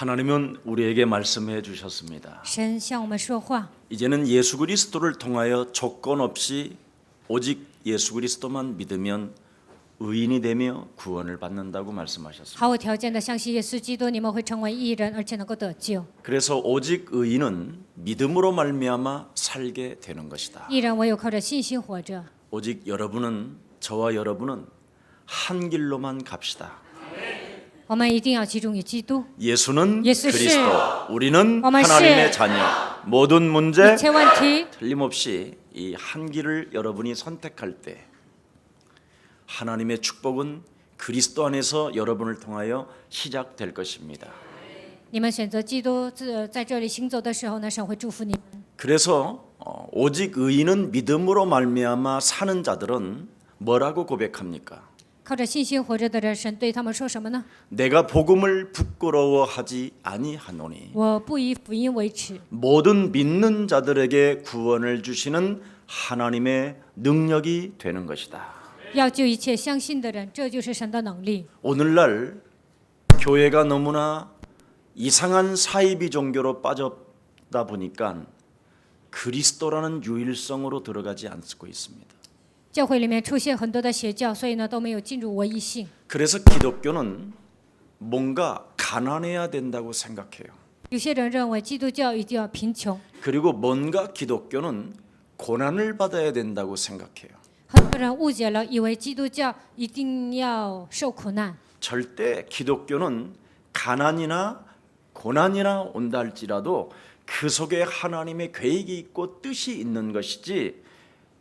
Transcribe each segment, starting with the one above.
하나님은 우리에게 말씀해 주셨습니다. 神向我们说话， 이제는 예수 그리스도를 통하여 조건 없이 오직 예수 그리스도만 믿으면 의인이 되며 구원을 받는다고 말씀하셨습니다. 毫无条件的相信耶稣基督，你们会成为义人，而且能够得救。 그래서 오직 의인은 믿음으로 말미암아 살게 되는 것이다. 义人唯有靠着信心活着。 오직 저와 여러분은 한 길로만 갑시다. 我们一定要集中于基督， 예수는 예수 그리스도, 우리는 어머씨. 하나님의 자녀. 모든 문제 一切问题 틀림없이 이 한 길을 여러분이 선택할 때 하나님의 축복은 그리스도 안에서 여러분을 통하여 시작될 것입니다. 你们选择基督，在这里行走的时候呢，神会祝福你们。 그래서 오직 의인은 믿음으로 말미암아 사는 자들은 뭐라고 고백합니까? 靠着信心活着的人，神对他们说什么呢？ 내가 복음을 부끄러워하지 아니하노니 我不以福音为耻， 모든 믿는 자들에게 구원을 주시는 하나님의 능력이 되는 것이다. 要救一切相信的人，这就是神的能力。 오늘날 교회가 너무나 이상한 사이비 종교로 빠졌다 보니까 그리스도라는 유일성으로 들어가지 않고 있습니다. 教会里面出现很多的邪教，所以呢都没有进入唯一性。 그래서 기독교는 뭔가 가난해야 된다고 생각해요. 有些人认为基督教一定要贫穷， 그리고 뭔가 기독교는 고난을 받아야 된다고 생각해요. 很多人误解了，以为基督教一定要受苦难。 절대 기독교는 가난이나 고난이나 온다 할지라도 그 속에 하나님의 계획이 있고 뜻이 있는 것이지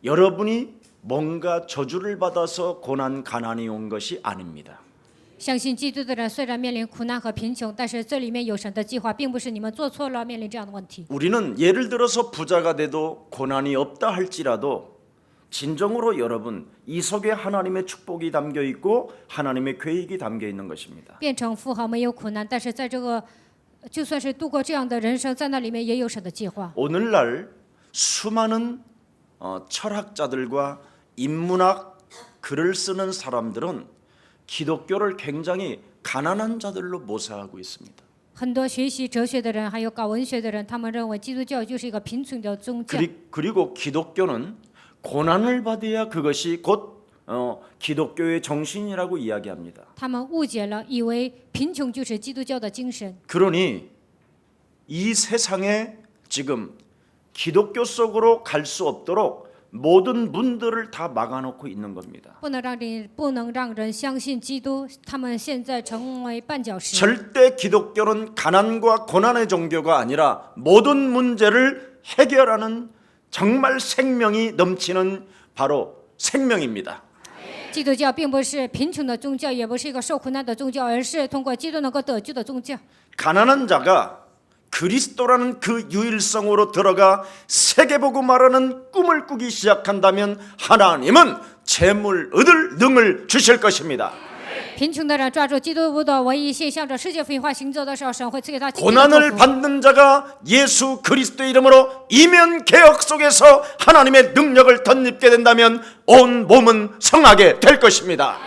여러분이 뭔가 저주를 받아서 고난 가난이 온 것이 아닙니다. 相信基督的人虽然面临苦难和贫穷，但是这里面有神的计划，并不是你们做错了面临这样的问题。 우리는 예를 들어서 부자가 돼도 고난이 없다 할지라도 진정으로 여러분 이 속에 하나님의 축복이 담겨 있고 하나님의 계획이 담겨 있는 것입니다. 变成富豪没有苦难，但是在这个就算是度过这样的人生，在那里面也有神的计划。 오늘날 수많은 철학자들과 인문학 글을 쓰는 사람들은 기독교를 굉장히 가난한 자들로 모사하고 있습니다. 很多学习哲学的人，还有搞文学的人，他们认为基督教就是一个贫穷的宗教。 그리고 기독교는 고난을 받아야 그것이 곧 기독교의 정신이라고 이야기합니다. 他们误解了，以为贫穷就是基督教的精神。 그러니 이 세상에 지금 기독교 속으로 갈 수 없도록 모든 문들을 다 막아놓고 있는 겁니다. 不能让人相信基督，他们现在成为绊脚石。 절대 기독교는 가난과 고난의 종교가 아니라 모든 문제를 해결하는 정말 생명이 넘치는 바로 생명입니다. 基督教并不是贫穷的宗教，也不是一个受苦难的宗教，而是通过基督能够得救的宗教。 가난한 자가 그리스도라는 그 유일성으로 들어가 세계보고 말하는 꿈을 꾸기 시작한다면 하나님은 재물 얻을 능을 주실 것입니다. 贫穷的人抓住基督的唯一性，向着世界福音化行走的时候，神会赐给他经济的 고난을 祝福。 받는 자가 예수 그리스도의 이름으로 이면 개혁 속에서 하나님의 능력을 덧입게 된다면 온 몸은 성하게 될 것입니다.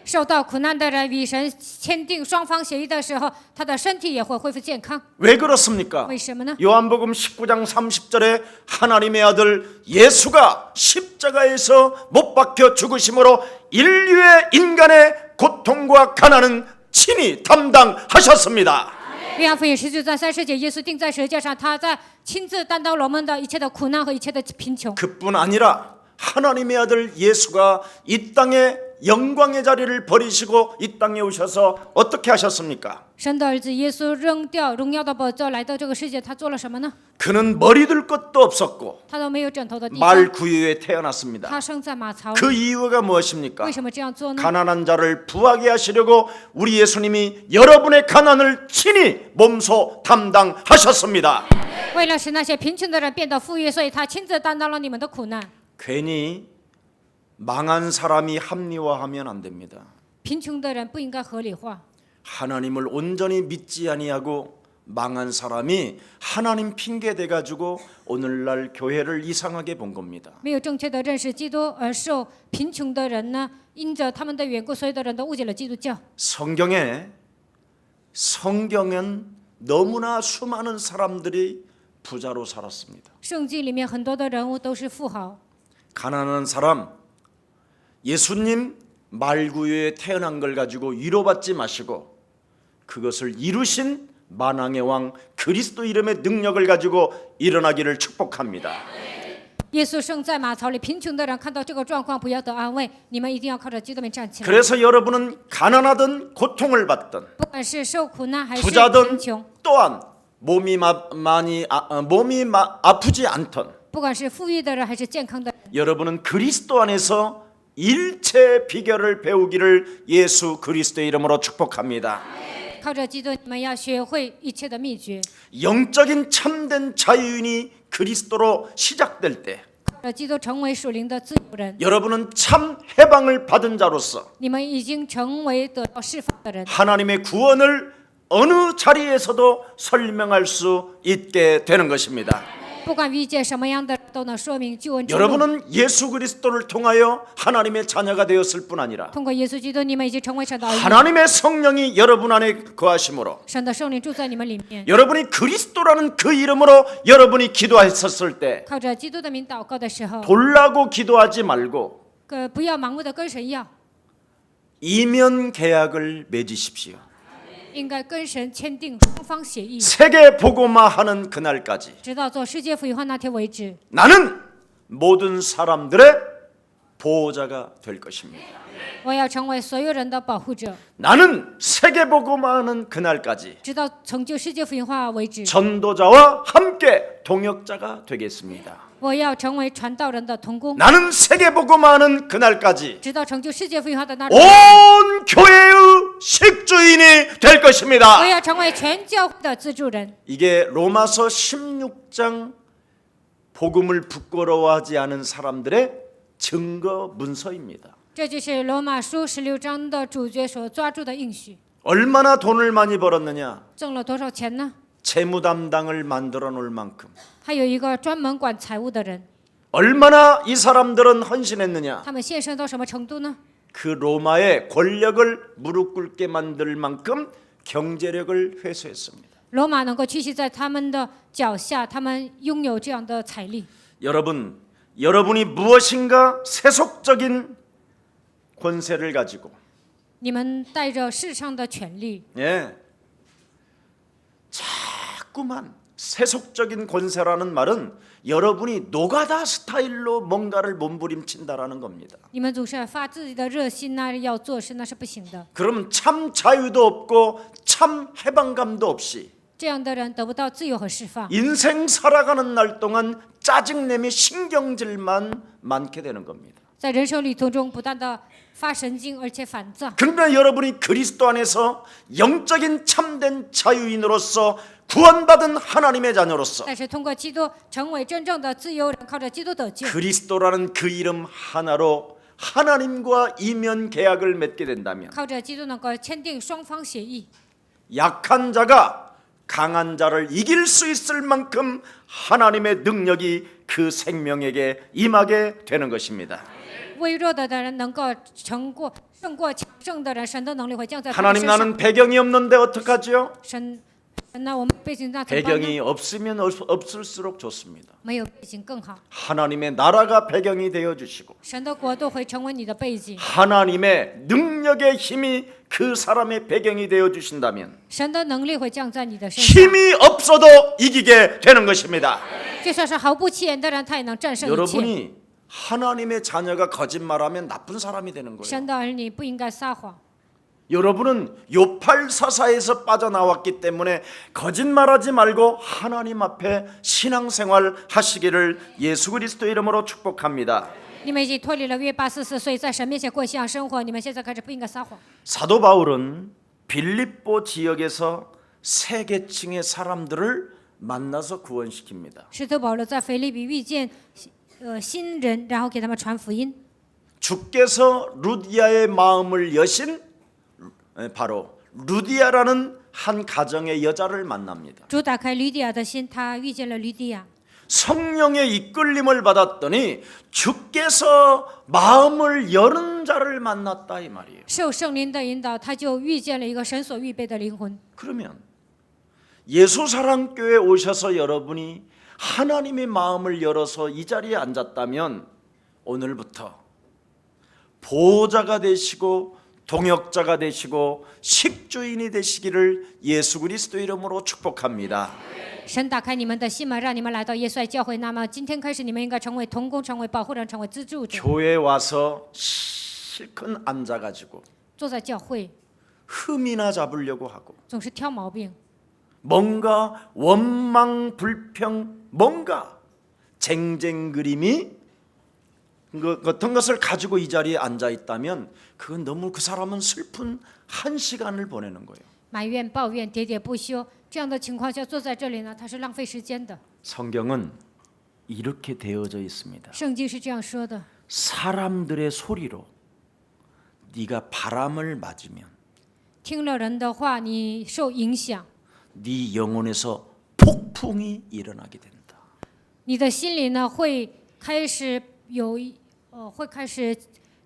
受到苦难的人与神签订双方协议的时候，他的身体也会恢复健康。 왜 그렇습니까? 为什么呢？ 요한복음 19장 30절에 하나님의 아들 예수가 십자가에서 못 박혀 죽으심으로 인류의 인간의 고통과 가난은 친히 담당하셨습니다. 约翰福音19章30节，耶稣钉在十字架上，他在亲自担当我们的一切的苦难和一切的贫穷。 그뿐 아니라 하나님의 아들 예수가 이 땅에 영광의 자리를 버리시고 이 땅에 오셔서 어떻게 하셨습니까? 神的儿子耶稣扔掉荣耀的宝座，来到这个世界，他做了什么呢？ 그는 머리 둘 것도 없었고 他都没有枕头的地 말 方， 구유에 태어났습니다. 他生在马槽里。 그 이유가 무엇입니까? 为什么这样做呢？ 가난한 자를 부하게 하시려고 우리 예수님이 여러분의 가난을 친히 몸소 담당하셨습니다. 为了使那些贫穷的人变得富裕，所以他亲自担当了你们的苦难。 괜히 망한 사람이 합리화하면 안 됩니다. 贫穷的人不应该合理化。 하나님을 온전히 믿지 아니하고 망한 사람이 하나님 핑계 대 가지고 오늘날 교회를 이상하게 본 겁니다. 没有正确的认识基督而受贫穷的人呢，因着他们的缘故，所有的人都误解了基督教。 성경은 너무나 수많은 사람들이 부자로 살았습니다. 圣经里面很多的人物都是富豪， 가난한 사람, 예수님 말구유에 태어난 걸 가지고 위로받지 마시고 그것을 이루신 만왕의 왕 그리스도 이름의 능력을 가지고 일어나기를 축복합니다. 耶稣生在马槽里，贫穷的人看到这个状况，不要得安慰，你们一定要靠着基督名站起来。 그래서 여러분은 가난하든 고통을 받든 不管是受苦难还是 부자든 贫穷， 또한 몸이 아프지 않던 不管是富裕的人还是健康的人， 여러분은 그리스도 안에서 일체 비결을 배우기를 예수 그리스도의 이름으로 축복합니다. 靠着基督，你们要学会一切的秘诀。 영적인 참된 자유인이 그리스도로 시작될 때 靠着基督成为属灵的自由人， 여러분은 참 해방을 받은 자로서 你们已经成为得到释放的人。 하나님의 구원을 어느 자리에서도 설명할 수 있게 되는 것입니다. 不管遇见什么样的人，都能说明救恩之路。 여러분은 예수 그리스도를 통하여 하나님의 자녀가 되었을 뿐 아니라 通过耶稣基督，你们已经成为神的儿女， 하나님의 성령이 여러분 안에 거하심으로 神的圣灵住在你们里面。 여러분이 그리스도라는 그 이름으로 여러분이 기도했었을 때 靠着基督的名祷告的时候， 돌라고 기도하지 말고 不要盲目的跟神要， 이면 계약을 맺으십시오. 应该跟神签订双方协议， 세계 복음화하는 그날까지 直到做世界福音化那天为止。 나는 모든 사람들의 보호자가 될 것입니다. 我要成为所有人的保护者， 나는 세계 복음화하는 그날까지 直到成就世界福音化为止。 전도자와 함께 동역자가 되겠습니다. 我要成为传道人的同工， 나는 세계 복음화하는 그날까지 直到成就世界福音化的那日， 온 교회의 식주인이 될 我 것입니다. 要成为全教会的资助人。 이게 로마서 16장 복음을 부끄러워하지 않은 사람들의 증거 문서입니다. 这就是罗马书16章的主角所抓住的应许。 얼마나 돈을 많이 벌었느냐? 挣了多少钱呢？ 재무 담당을 만들어 놓을 만큼 还有一个专门管财务的人， 얼마나 이 사람들은 헌신했느냐? 他们献身到什么程度呢？ 그 로마의 권력을 무릎 꿇게 만들 만큼 경제력을 회수했습니다. 罗马能够屈膝在他们的脚下，他们拥有这样的财力。 여러분이 무엇인가 세속적인 권세를 가지고 你们带着世上的权利， 자꾸만 세속적인 권세라는 말은 여러분이 노가다 스타일로 뭔가를 몸부림친다라는 겁니다. 你们总是发自己的热心，那要做事那是不行的。 그럼 참 자유도 없고 참 해방감도 없이 这样的人得不到自由和释放， 인생 살아가는 날 동안 짜증내며 신경질만 많게 되는 겁니다. 在人生旅途中不断的发神经，而且烦躁。 그러나 여러분이 그리스도 안에서 영적인 참된 자유인으로서 구원받은 하나님의 자녀로서 但是通过基督成为真正的自由人，靠着基督得救， 그리스도라는 그 이름 하나로 하나님과 이면 계약을 맺게 된다면 靠着基督能够签订双方协议， 약한 자가 강한 자를 이길 수 있을 만큼 하나님의 능력이 그 생명에게 임하게 되는 것입니다. 微弱的人能够胜过强盛的人，神的能力会降在他们 하나님 身上。 나는 배경이 없는데 어떡하지요? 神，那我们背景那怎么办呢？ 배경이 없으면 없을수록 좋습니다. 没有背景更好， 하나님의 나라가 배경이 되어 주시고 神的国度会成为你的背景， 하나님의 능력의 힘이 그 사람의 배경이 되어 주신다면 神的能力会降在你的身上。 힘이 없어도 이기게 되는 것입니다. 就算是毫不起眼的人，他也能战胜一切。 여러분이 하나님의 자녀가 거짓말하면 나쁜 사람이 되는 거예요. 神的儿女不应该撒谎。 여러분은 요팔사사에서 빠져나왔기 때문에 거짓말하지 말고 하나님 앞에 신앙생활 하시기를 예수 그리스도 이름으로 축복합니다. 你们已经脱离了约844，所以在神面前过信仰生活。你们现在开始不应该撒谎。 사도 바울은 빌립보 지역에서 세 계층의 사람들을 만나서 구원시킵니다. 使徒保罗在腓立比遇见新人，然后给他们传福音。 주께서 루디아의 마음을 여신 바로 루디아라는 한 가정의 여자를 만납니다. 主打开吕底亚的心，他遇见了吕底亚。 성령의 이끌림을 받았더니 주께서 마음을 여는 자를 만났다 이 말이에요. 受圣灵的引导，他就遇见了一个神所预备的灵魂。 그러면 예수사랑교회에 오셔서 여러분이 하나님의 마음을 열어서 이 자리에 앉았다면 오늘부터 보호자가 되시고 동역자가 되시고 식주인이 되시기를 예수 그리스도 이름으로 축복합니다. 神打开你们的心门，让你们来到耶稣爱教会。那么今天开始，你们应该成为同工，成为保护人，成为资助者。 교회에 와서 실컷 앉아가지고 坐在教会 흠이나 잡으려고 하고 总是挑毛病， 뭔가 원망 불평 뭔가 쟁쟁 그림이 어떤 것을 가지고 이 자리에 앉아 있다면 그건 너무 그 사람은 슬픈 한 시간을 보내는 거예요. 埋怨、抱怨、喋喋不休，这样的情况下坐在这里呢，他是浪费时间的。 성경은 이렇게 되어져 있습니다. 圣经是这样说的： 사람들의 소리로 네가 바람을 맞으면 听了人的话，你受影响， 네 영혼에서 폭풍이 일어나게 된다. 你的心里呢会开始会开始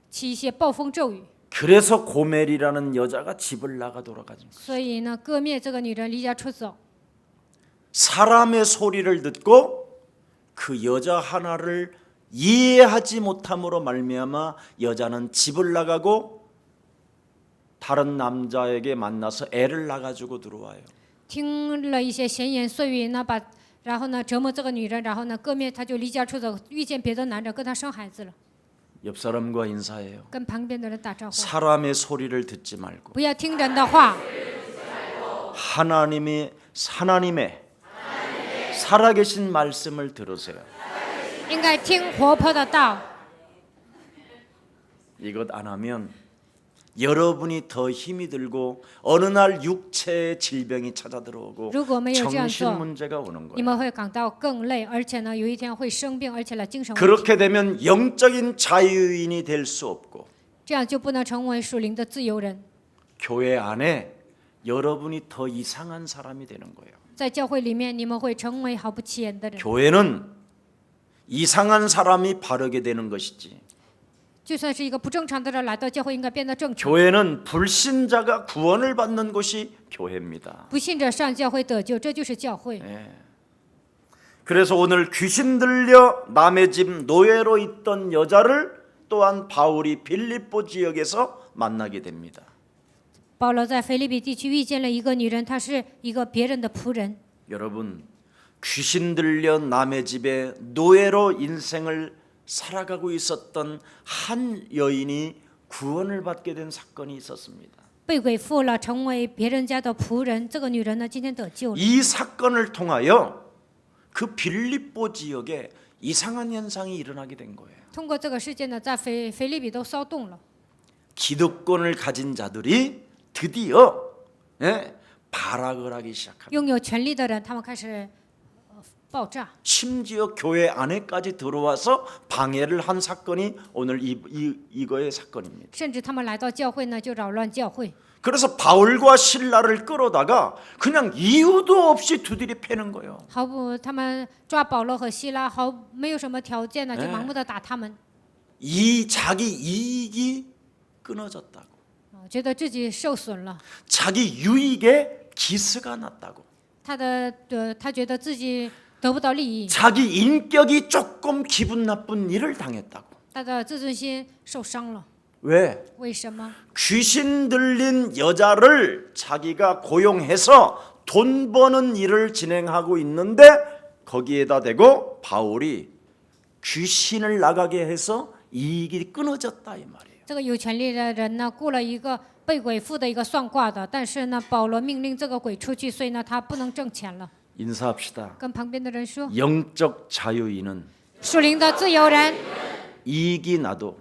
起一些暴风骤雨。 그래서 고멜이라는 여자가 집을 나가 돌아가진 거예요. 所以呢，割灭这个女人离家出走。 사람의 소리를 듣고 그 여자 하나를 이해하지 못함으로 말미암아 여자는 집을 나가고 다른 남자에게 만나서 애를 낳아가지고 들어와요. 听了一些闲言碎语，然后呢折磨这个女人，然后呢割灭她就离家出走，遇见别的男人跟她生孩子了， 옆 사람과 인사해요. 跟旁边的人打招呼， 사람의 소리를 듣지 말고 不要听人的话， 하나님의 살아계신 말씀을 들으세요. 应该听活泼的道。 이것 안 하면 여러분이 더 힘이 들고 어느 날 육체의 질병이 찾아 들어오고 如果没有这样 정신 做， 문제가 오는 你 거예요. 们会感到更累，而且呢有一天会生病，而且呢精神问题， 그렇게 되면 영적인 자유인이 될 수 없고 这样就不能成为属灵的自由人。 교회 안에 여러분이 더 이상한 사람이 되는 거예요. 在教会里面，你们会成为毫不起眼的人。 교회는 이상한 사람이 바르게 되는 것이지 就算是一个不正常的人来到教会，应该变得正常。 교회는 불신자가 구원을 받는 곳이 교회입니다. 不信者上教会得救，这就是教会。 그래서 오늘 귀신 들려 남의 집 노예로 있던 여자를 또한 바울이 빌립보 지역에서 만나게 됩니다. 保罗在腓立比地区遇见了一个女人，她是一个别人的仆人。 여러분, 귀신 들려 남의 집에 노예로 인생을 살아가고 있었던 한 여인이 구원을 받게 된 사건이 있었습니다. 被鬼附了，成为别人家的仆人。这个女人呢，今天得救了。 이 사건을 통하여 그 빌립보 지역에 이상한 현상이 일어나게 된 거예요. 通过这个事件呢，在腓立比都骚动了。 기득권을 가진 자들이 드디어 발악을 하기 시작합니다. 拥有权力的人，他们开始爆炸， 심지어 교회 안에까지 들어와서 방해를 한 사건이 오늘 이거의 사건입니다. 甚至他们来到教会呢，就扰乱教会。 그래서 바울과 실라를 끌어다가 그냥 이유도 없이 두드려 패는 거예요. 他们抓保罗和希拉，没有什么条件呢，就盲目的打他们。 자기 이익이 끊어졌다고. 觉得自己受损了， 자기 유익에 기스가 났다고. 他觉得自己得不到利益， 자기 인격이 조금 기분 나쁜 일을 당했다고. 他的自尊心受伤了。 왜? 为什么？ 귀신 들린 여자를 자기가 고용해서 돈 버는 일을 진행하고 있는데 거기에다 대고 바울이 귀신을 나가게 해서 이익이 끊어졌다 이 말이에요. 这个有权利的人呢，雇了一个被鬼附的一个算卦的，但是呢，保罗命令这个鬼出去，所以呢，他不能挣钱了。 인사합시다. 跟旁边的人说， 영적 자유인은 属灵的自由人， 이익이 나도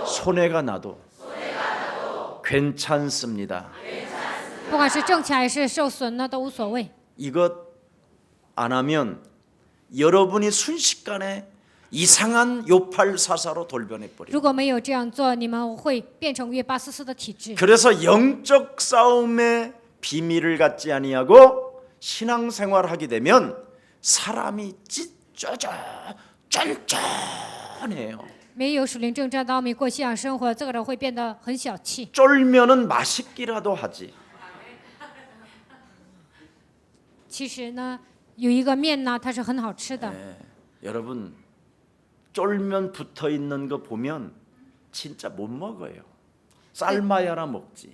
손해가 나도 괜찮습니다. 不管是挣钱还是受损呢，都无所谓。 이것 안 하면 여러분이 순식간에 이상한 요팔사사로 돌변해 버려요. 如果没有这样做，你们会变成约巴斯斯的体质。 그래서 영적 싸움의 비밀을 갖지 아니하고 신앙생활하게 되면 사람이 쫀쫀해요. 没有属灵征战的奥秘过信仰生活，这个人会变得很小气。 쫄면은 맛있기라도 하지. 其实呢，有一个面呢，它是很好吃的。 여러분 쫄면 붙어 있는 거 보면 진짜 못 먹어요. 삶아야나 먹지.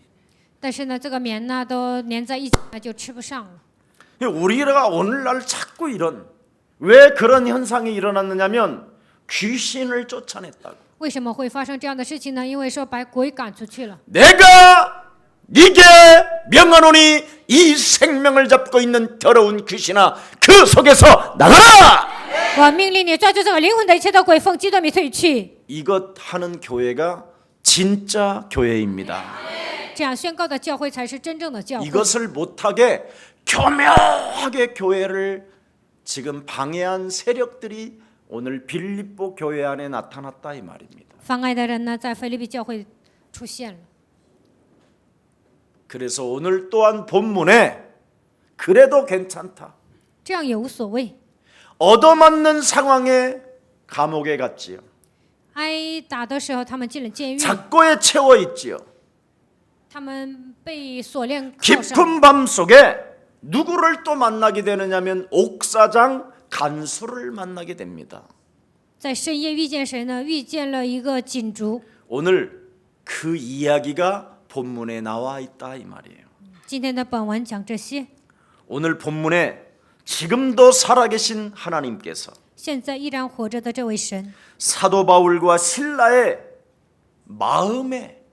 但是呢，这个面呢都粘在一起，那就吃不上了。 우리가 오늘날 자꾸 이런 왜 그런 현상이 일어났느냐면 귀신을 쫓아냈다고. 为什么会发生这样的事情呢？因为说把鬼赶出去了。 내가 네게 명하노니 이 생명을 잡고 있는 더러운 귀신아 그 속에서 나가라. 我命令你抓住这个灵魂的一切的鬼，奉基督名退去。 이것 하는 교회가 진짜 교회입니다. 这样宣告的教会才是真正的教会。 이것을 못하게 교묘하게 교회를 지금 방해한 세력들이 오늘 빌립보 교회 안에 나타났다 이 말입니다. 妨碍的人呢，在腓立比教会出现了。 그래서 오늘 또한 본문에 그래도 괜찮다. 这样也无所谓。 얻어맞는 상황에 감옥에 갔지요. 挨打的时候，他们进了监狱， 작고에 채워 있지요. 他们被锁链铐上。 깊은 밤 속에 누구를 또 만나게 되느냐면 옥사장 간수를 만나게 됩니다. 在深夜遇见谁呢？遇见了一个锦族。 오늘 그 이야기가 본문에 나와 있다 이 말이에요. 今天的本文讲这些。 오늘 본문에 지금도 살아계신 하나님께서 现在依然活着的这位神， 사도 바울과 신라의 마음에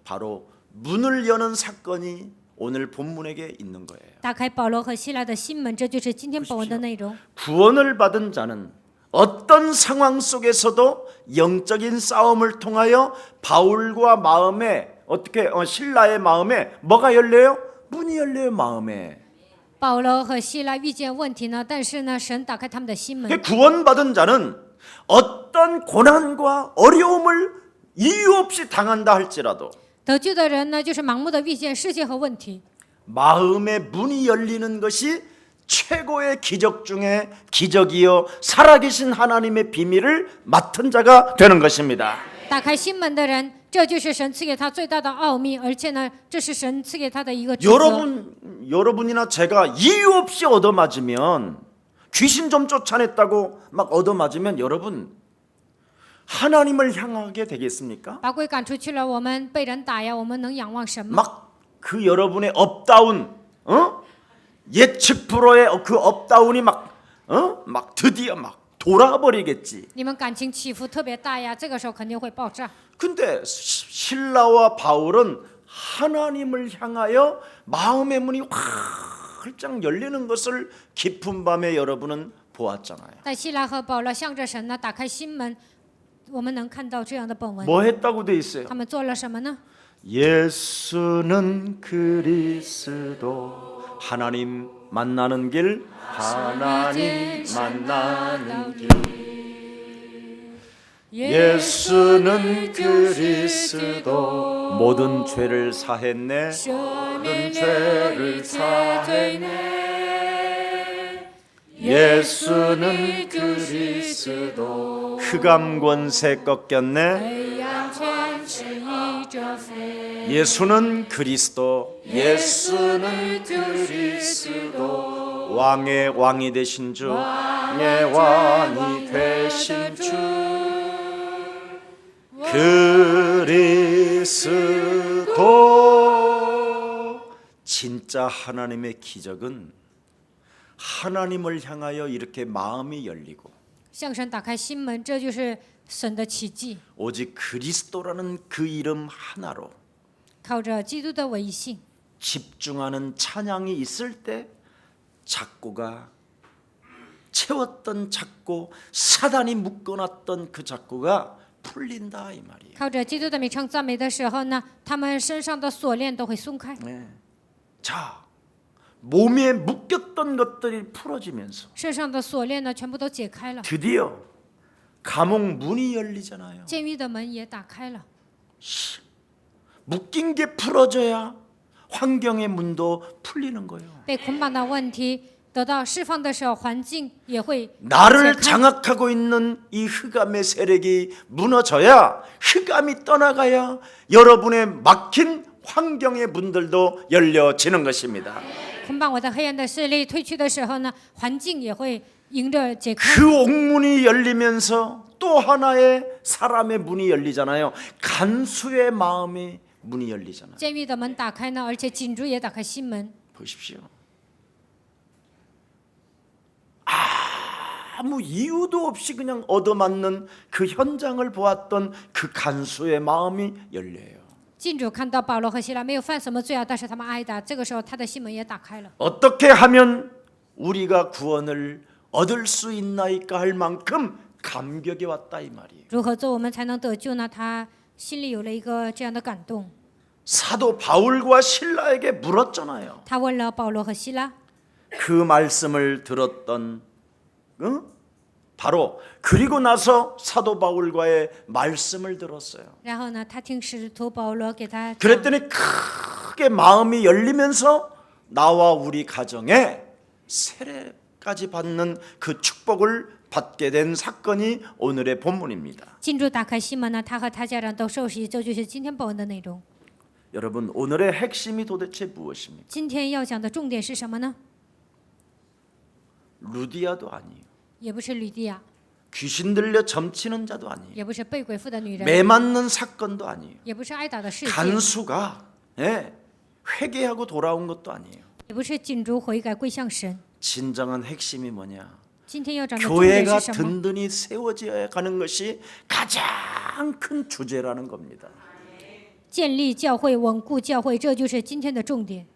바로 문을 여는 사건이 오늘 본문에게 있는 거예요. 打开保罗和希腊的心门，这就是今天本文的内容。 구원을 받은 자는 어떤 상황 속에서도 영적인 싸움을 통하여 바울과 마음에 어떻게 신라의 마음에 뭐가 열려요? 문이 열려요 마음에. 保罗和希腊遇见问题呢，但是呢，神打开他们的心门。 구원받은 자는 어떤 고난과 어려움을 이유 없이 당한다 할지라도 得救的人呢，就是盲目的遇见世界和问题， 마음의 문이 열리는 것이 최고의 기적 중에 기적이요 살아계신 하나님의 비밀을 맡은 자가 되는 것입니다. 打开心门的人，这就是神赐给他最大的奥秘，而且呢，这是神赐给他的一个职责。 여러분이나 제가 이유 없이 얻어맞으면 귀신 좀 쫓아냈다고 막 얻어맞으면 여러분 하나님을 향하게 되겠습니까? 把鬼赶出去了，我们被人打呀，我们能仰望神吗？ 막 그 여러분의 업다운 예측 불허의 그 업다운이 막 드디어 막 돌아버리겠지. 你们感情起伏特别大呀，这个时候肯定会爆炸。 근데 신라와 바울은 하나님을 향하여 마음의 문이 활짝 열리는 것을 깊은 밤에 여러분은 보았잖아요. 但希拉和保罗向着神呢，打开心门，我们能看到这样的本文。 뭐 했다고 돼 있어요? 他们做了什么呢？ 예수는 그리스도 하나님 만나는 길 하나님 만나는 길 예수는 그리스도 모든 죄를 사했네 모든 죄를 사했네 예수는 그리스도 흑암 권세 꺾였네 예수는 그리스도 예수는 그리스도 왕의 왕이 되신 주 왕의 왕이 되신 주 그리스도 진짜 하나님의 기적은 하나님을 향하여 이렇게 마음이 열리고 向神打开心门，这就是神的奇迹。 오직 그리스도라는 그 이름 하나로 靠着基督的唯一性， 집중하는 찬양이 있을 때 작고가 채웠던 작고 사단이 묶어놨던 그 작고가 풀린다 이 말이에요. 靠着基督的名称赞美的时候呢，他们身上的锁链都会松开。 네. 자, 몸에 묶였던 것들이 풀어지면서 身上的锁链呢，全部都解开了， 드디어 감옥 문이 열리잖아요. 监狱的门也打开了。 묶인 게 풀어져야 환경의 문도 풀리는 거예요. 被捆绑的问题得到释放的时候，环境也会解 나를 开。 장악하고 있는 이 흑암의 세력이 무너져야 흑암이 떠나가야 여러분의 막힌 환경의 문들도 열려지는 것입니다. 捆绑我的黑暗的势力退去的时候呢，环境也会迎着解开。 그 옥문이 열리면서 또 하나의 사람의 문이 열리잖아요. 간수의 마음의 문이 열리잖아요. 监狱的门打开呢，而且禁主也打开心门。 보십시오. 아무 이유도 없이 그냥 얻어맞는 그 현장을 보았던 그 간수의 마음이 열려요. 禁主看到保罗和希拉没有犯什么罪啊，但是他们挨打，这个时候他的心门也打开了。 어떻게 하면 우리가 구원을 얻을 수 있나이까 할 만큼 감격이 왔다 이 말이에요. 如何做我们才能得救呢？他心里有了一个这样的感动。 사도 바울과 실라에게 물었잖아요. 他问了保罗和希拉， 그 말씀을 들었던 바로 그리고 나서 사도 바울과의 말씀을 들었어요. 然后呢，他听使徒保罗给他讲， 그랬더니 크게 마음이 열리면서 나와 우리 가정에 세례까지 받는 그 축복을 받게 된 사건이 오늘의 본문입니다. 禁主打开心门呢，他和他家人都受洗，这就是今天本文的内容。 여러분 오늘의 핵심이 도대체 무엇입니까? 今天要讲的重点是什么呢？ 루디아도 아니에요. 也不是吕地亚， 귀신 들려 점치는 자도 아니에요. 也不是被鬼附的女人， 매 맞는 사건도 아니에요. 也不是挨打的事件， 간수가 회개하고 돌아온 것도 아니에요. 也不是禁主悔改归向神。 진정한 핵심이 뭐냐? 今天要讲的重点 교회가 是什么？ 든든히 세워져야 가는 것이 가장 큰 주제라는 겁니다. 建立教会，稳固教会，这就是今天的重点。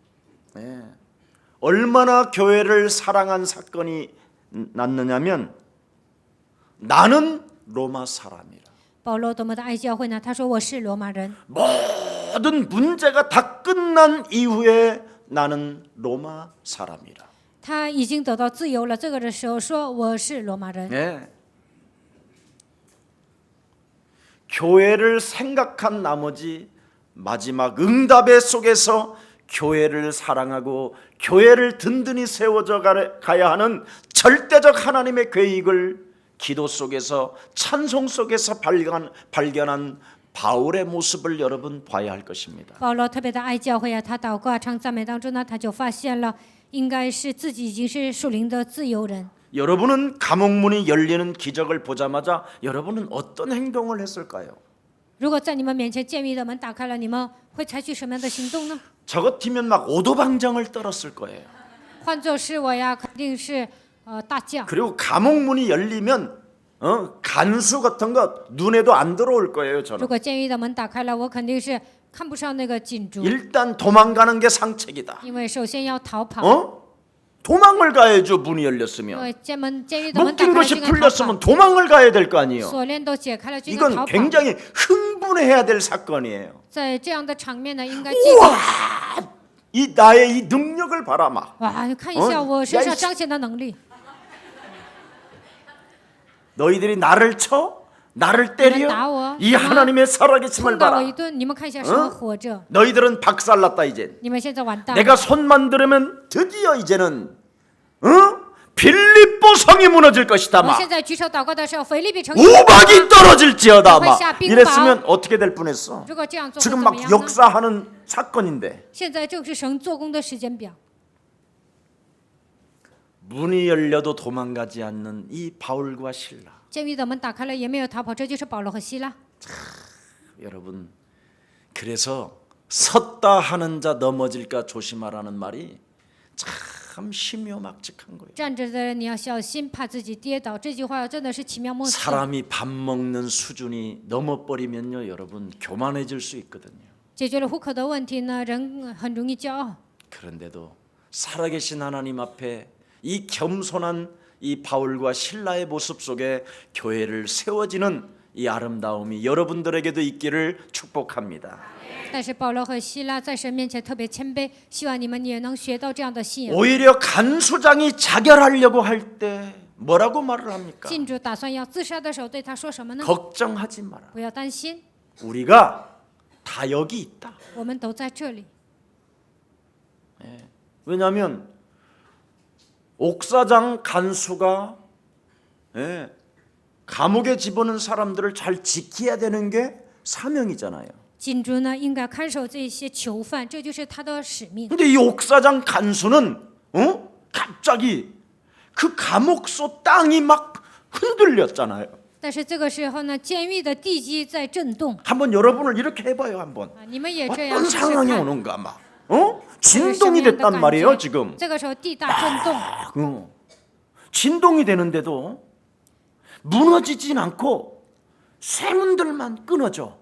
얼마나 교회를 사랑한 사건이 났느냐면 나는 로마 사람이라. 保罗多么的爱教会呢？他说：“我是罗马人。 모든 문제가 다 끝난 이후에 나는 로마 사람이라. ”他已经得到自由了，这个的时候说：“我是罗马人。” 네. 교회를 생각한 나머지 마지막 응답의 속에서 교회를 사랑하고 교회를 든든히 세워져 가야 하는 절대적 하나님의 계획을 기도 속에서 찬송 속에서 발견한 바울의 모습을 여러분 봐야 할 것입니다. 保罗特别的爱教会啊，他祷告唱赞美当中呢，他就发现了，应该是自己已经是属灵的自由人。 여러분은 감옥문이 열리는 기적을 보자마자 여러분은 어떤 행동을 했을까요? 如果在你们面前监狱的门打开了，你们会采取什么样的行动呢？ 저 같으면 막 오도방정을 떨었을 거예요. 换作是我呀，肯定是大叫。 그리고 감옥문이 열리면 간수 같은 거 눈에도 안 들어올 거예요. 如 저는 果监狱的门打开了，我肯定是看不上那个禁主， 일단 도망가는 게 상책이다. 因为首先要逃跑。 도망을 가야죠. 문이 因 열렸으면 为监狱的门打 묶인 开了 것이 就应该逃 풀렸으면 跑， 도망을 가야 될 거 아니에요. 锁链都解开了就应该逃 이건 跑。 굉장히 흥분해야 될 사건이에요. 在这样的场面呢，应该激动。 이 나의 이 능력을 봐라 막. 哇，看一下我身上彰显的能力。 너희들이 나를 쳐? 나를 때려? 나와. 이 하나님의 살아계심을 碰到我 봐라. 一顿，你们看一下神活着， 너희들은 박살났다 이제. 你们现在完蛋了。 내가 손만 들으면 드디어 이제는 빌립보 성이 무너질 것이다 我 막. 现在举手祷告的时候，腓立比城 우박이 떨어질지어다 막. 회사 빙 이랬으면 어떻게 될 뻔했어. 如果这样做会 지금 怎么 막 样呢？ 역사하는 사건인데 现在正是神做工的时间表。 문이 열려도 도망가지 않는 이 바울과 실라. 监狱的门打开了，也没有逃跑，这就是保罗和希拉。 여러분, 그래서 섰다 하는 자 넘어질까 조심하라는 말이 참 심요막직한 거예요. 站着的人你要小心，怕自己跌倒。这句话真的是奇妙莫测。 사람이 밥 먹는 수준이 넘어버리면요, 여러분 교만해질 수 있거든요. 解决了户口的问题呢，人很容易骄傲。 그런데도 살아계신 하나님 앞에 이 겸손한 이 바울과 실라의 모습 속에 교회를 세워지는 이 아름다움이 여러분들에게도 있기를 축복합니다. 但是保罗和希拉在神面前特别谦卑，希望你们也能学到这样的信仰。 오히려 간수장이 자결하려고 할 때 뭐라고 말을 합니까? 禁主打算要自杀的时候，对他说什么呢？ 걱정하지 마라. 不要担心， 우리가 다 여기 있다. 我们都在这里。 왜냐하면 옥사장 간수가 감옥에 집어넣은 사람들을 잘 지켜야 되는 게 사명이잖아요. 金主呢应该看守这些囚犯，这就是他的使命。 근데 이 옥사장 간수는 갑자기 그 감옥소 땅이 막 흔들렸잖아요. 但是这个时候呢，监狱的地基在震动 한번 여러분을 이렇게 해봐요 한번. 啊，你们也这样 어떤 试试 상황이 看。 오는가 막. 这个什么 진동이 样的 됐단 感 말이에요 觉 지금. 这个时候地大震动， 진동이 되는데도 무너지진 않고 쇠문들만 끊어져.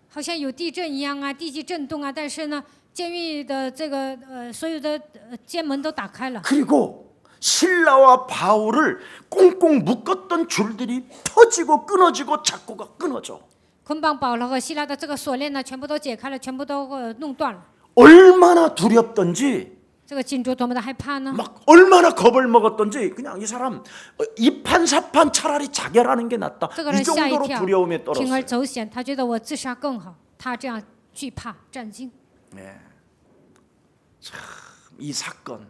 好像有地震一样啊，地基震动啊，但是呢，监狱的这个所有的监门都打开了。 그리고 신라와 바울을 꽁꽁 묶었던 줄들이 터지고 끊어지고 자꾸가 끊어져. 捆绑保罗和希拉的这个锁链呢，全部都解开了，全部都弄断了。 얼마나 두렵던지 这个金主多么的害怕呢？ 막 얼마나 겁을 먹었던지 그냥 이 사람 이판사판 차라리 자결하는 게 낫다. 这个 이 人吓一 정도로 跳， 두려움에 铤而 떨었어요. 走险，他觉得我自杀更好，他这样惧怕战惊。 이 사건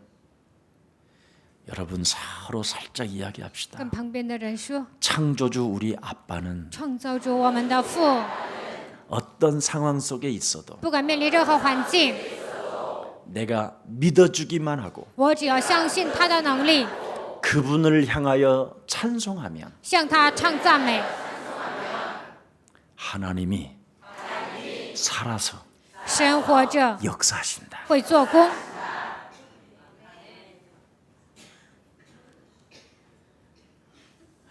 여러분 서로 살짝 이야기합시다. 跟旁边的人说， 창조주 우리 아빠는 创造主我们的父， 어떤 상황 속에 있어도 不管面临任何环境， 내가 믿어주기만 하고 我只要相信他的能力， 그분을 향하여 찬송하면 向他唱赞美， 하나님이 살아서 神活着 역사하신다. 会做工。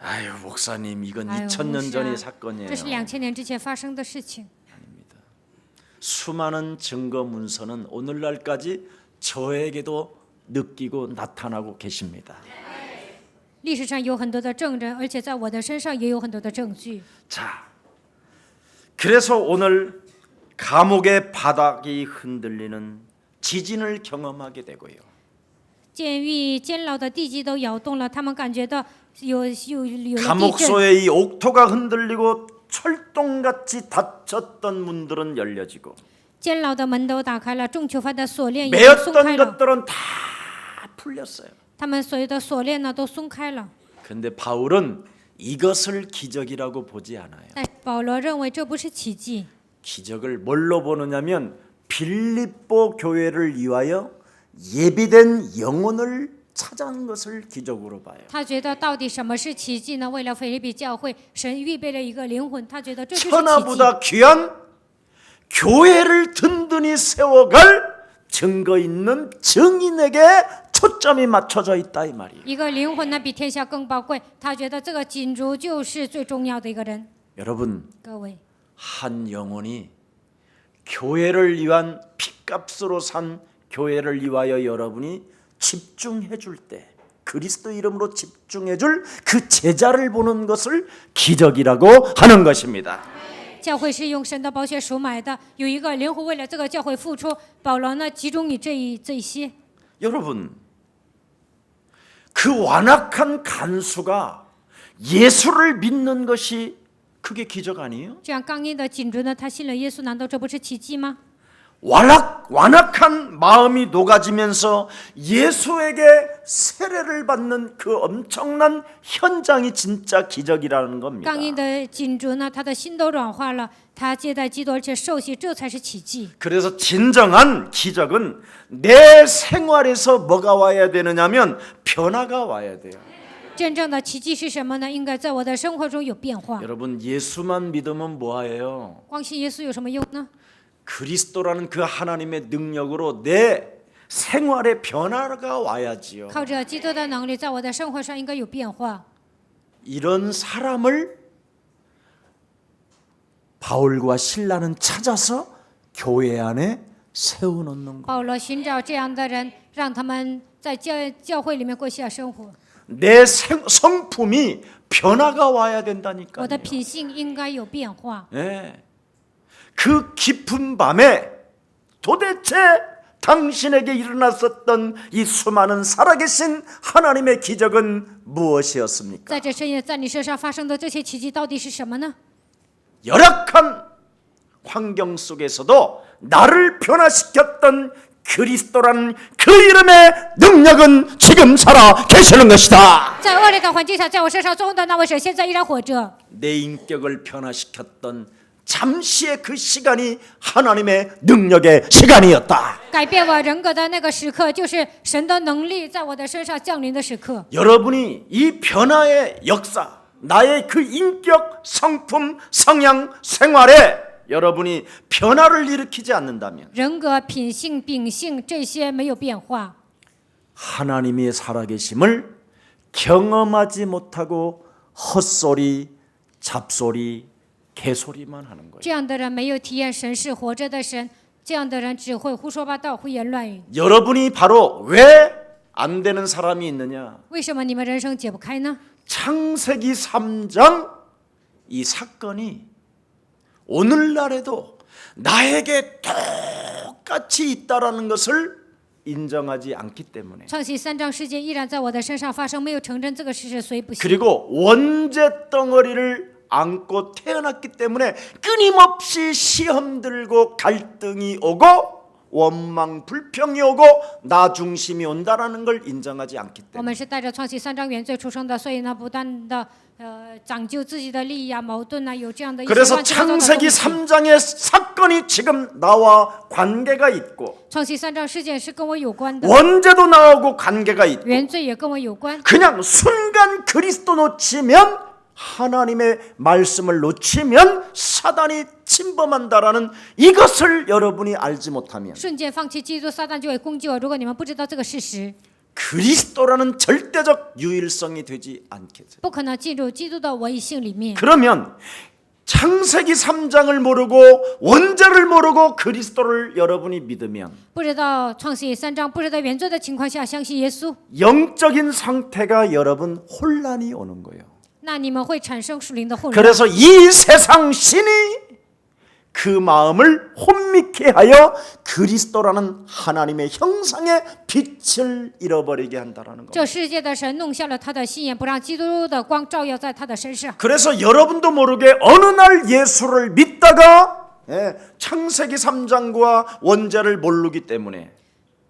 아유 목사님 이건 哎呦 2000년 牧师 전의 啊 사건이에요. 这是2000年之前发生的事情。 수많은 증거 문서는 오늘날까지 저에게도 느끼고 나타나고 계십니다. 历史上有很多的证人，而且在我的身上也有很多的证据。 자, 그래서 오늘 감옥의 바닥이 흔들리는 지진을 경험하게 되고요. 监狱监牢的地基都摇动了，他们感觉到有了地震。 감옥소의 이 옥토가 흔들리고 철동같이 닫혔던 문들은 열려지고 监牢的门都打开了，众囚犯的锁链也松开 매였던 了， 것들은 다 풀렸어요. 他们所有的锁链呢都松开了。 근데 바울은 이것을 기적이라고 보지 않아요. 但保罗认为这不是奇迹， 기적을 뭘로 보느냐면 빌립보 교회를 위하여 예비된 영혼을 찾은 것을 기적으로 봐요. 他觉得到底什么是奇迹呢？为了腓立比教会，神预备了一个灵魂，他觉得这就是奇迹。 천하보다 귀한 교회를 든든히 세워갈 증거 있는 증인에게 초점이 맞춰져 있다 이 말이에요. 一个灵魂呢比天下更宝贵，他觉得这个金主就是最重要的一个人。 여러분 各位， 한 영혼이 교회를 위한 피값으로 산 교회를 위하여 여러분이 집중해 줄 때 그리스도 이름으로 집중해 줄 그 제자를 보는 것을 기적이라고 하는 것입니다. 教会是用神的宝血赎买的，有一个灵魂为了这个教会付出。保罗呢集中于这些。 여러분 그 완악한 간수가 예수를 믿는 것이 그게 기적 아니에요? 这样刚硬的金主呢，他信了耶稣，难道这不是奇迹吗？ 완악한 마음이 녹아지면서 예수에게 세례를 받는 그 엄청난 현장이 진짜 기적이라는 겁니다. 刚硬的金主呢，他的心都软化了，他接待基督而且受洗，这才是奇迹。 그래서 진정한 기적은 내 생활에서 뭐가 와야 되느냐면 변화가 와야 돼요. 真正的奇迹是什么呢？应该在我的生活中有变化。 여러분 예수만 믿으면 뭐예요? 光信耶稣有什么用呢？ 그리스도라는 그 하나님의 능력으로 내 생활에 변화가 와야지요. 靠着基督的能力，在我的生活上应该有变化。 이런 사람을 바울과 신라는 찾아서 교회 안에 세워놓는 거. 保罗寻找这样的人，让他们在教会里面过下生活。 내 성품이 변화가 와야 我 된다니까요. 的品性应该有变化。 예. 그 깊은 밤에 도대체 당신에게 일어났었던 이 수많은 살아계신 하나님의 기적은 무엇이었습니까? 在这深夜，在你身上发生的这些奇迹到底是什么呢？ 열악한 환경 속에서도 나를 변화시켰던 그리스도라는 그 이름의 능력은 지금 살아 계시는 것이다. 在恶劣的环境下，在我身上作用的那位神，现在依然活着。 내 인격을 변화시켰던 잠시의 그 시간이 하나님의 능력의 시간이었다. 改变我人格的那个时刻，就是神的能力在我的身上降临的时刻。 여러분이 이 변화의 역사, 나의 그 인격, 성품, 성향, 생활에 여러분이 변화를 일으키지 않는다면 人格、品性、秉性这些没有变化， 하나님의 살아계심을 경험하지 못하고 헛소리, 잡소리, 개소리만 하는 거예요. 这样的人没有体验神是活着的神，这样的人只会胡说八道、胡言乱语。 여러분이 바로 왜 안 되는 사람이 있느냐? 为什么你们人生解不开呢？ 창세기 3장 이 사건이 오늘날에도 나에게 똑같이 있다라는 것을 인정하지 않기 때문에 创世3章事件依然在我的身上发生，没有承认这个事实，所以不信。 그리고 원죄 덩어리를 안고 태어났기 때문에 끊임없이 시험 들고 갈등이 오고 원망 불평이 오고 나 중심이 온다라는 걸 인정하지 않기 我们 때문에 是带着创世3章原罪出生的，所以呢，不断的讲究自己的利益啊、矛盾啊，有这样的一些 그래서 乱七八糟的 창세기 东西。 3장의 사건이 지금 나와 관계가 있고 创世3章事件是跟我有关的， 원죄도 나오고 관계가 있고 原罪也跟我有关。 그냥 순간 그리스도 놓치면 하나님의 말씀을 놓치면 사단이 침범한다라는 이것을 여러분이 알지 못하면 瞬间放弃基督，撒旦就会攻击我。如果你们不知道这个事实， 그리스도라는 절대적 유일성이 되지 않겠죠. 不可能进入基督的唯一性里面。 그러면 창세기 3장을 모르고 원죄를 모르고 그리스도를 여러분이 믿으면 不知道创世3章，不知道原罪的情况下相信耶稣， 영적인 상태가 여러분 혼란이 오는 거예요. 那你们会产生属灵的混乱。 그래서 이 세상 신이 그 마음을 혼미케 하여 그리스도라는 하나님의 형상의 빛을 잃어버리게 한다라는 거. 这世界的神弄瞎了他的心眼，不让基督的光照耀在他的身上。 그래서 여러분도 모르게 어느 날 예수를 믿다가 창세기 3장과 원죄를 모르기 때문에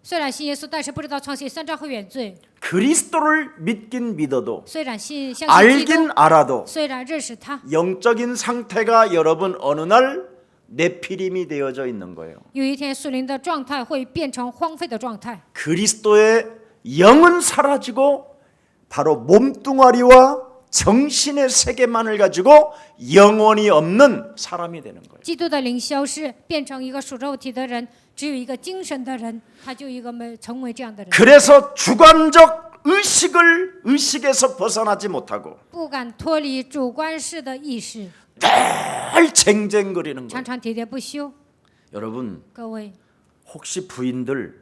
虽然信耶稣，但是不知道创世3章和原罪。 그리스도를 믿긴 믿어도 虽然相信基督， 알긴 알아도 虽然认识他， 영적인 상태가 여러분 어느 날 네피림이 되어져 있는 거예요. 有一天属灵的状态会变成荒废的状态。 그리스도의 영은 사라지고 바로 몸뚱아리와 정신의 세계만을 가지고 영혼이 없는 사람이 되는 거예요. 基督的灵消失，变成一个属肉体的人，只有一个精神的人，他就一个成为这样的人， 그래서 주관적 의식에서 벗어나지 못하고 不敢脱离主观式的意识， 늘 쟁쟁거리는 常 거예요. 常喋喋不休。 여러분 各位， 혹시 부인들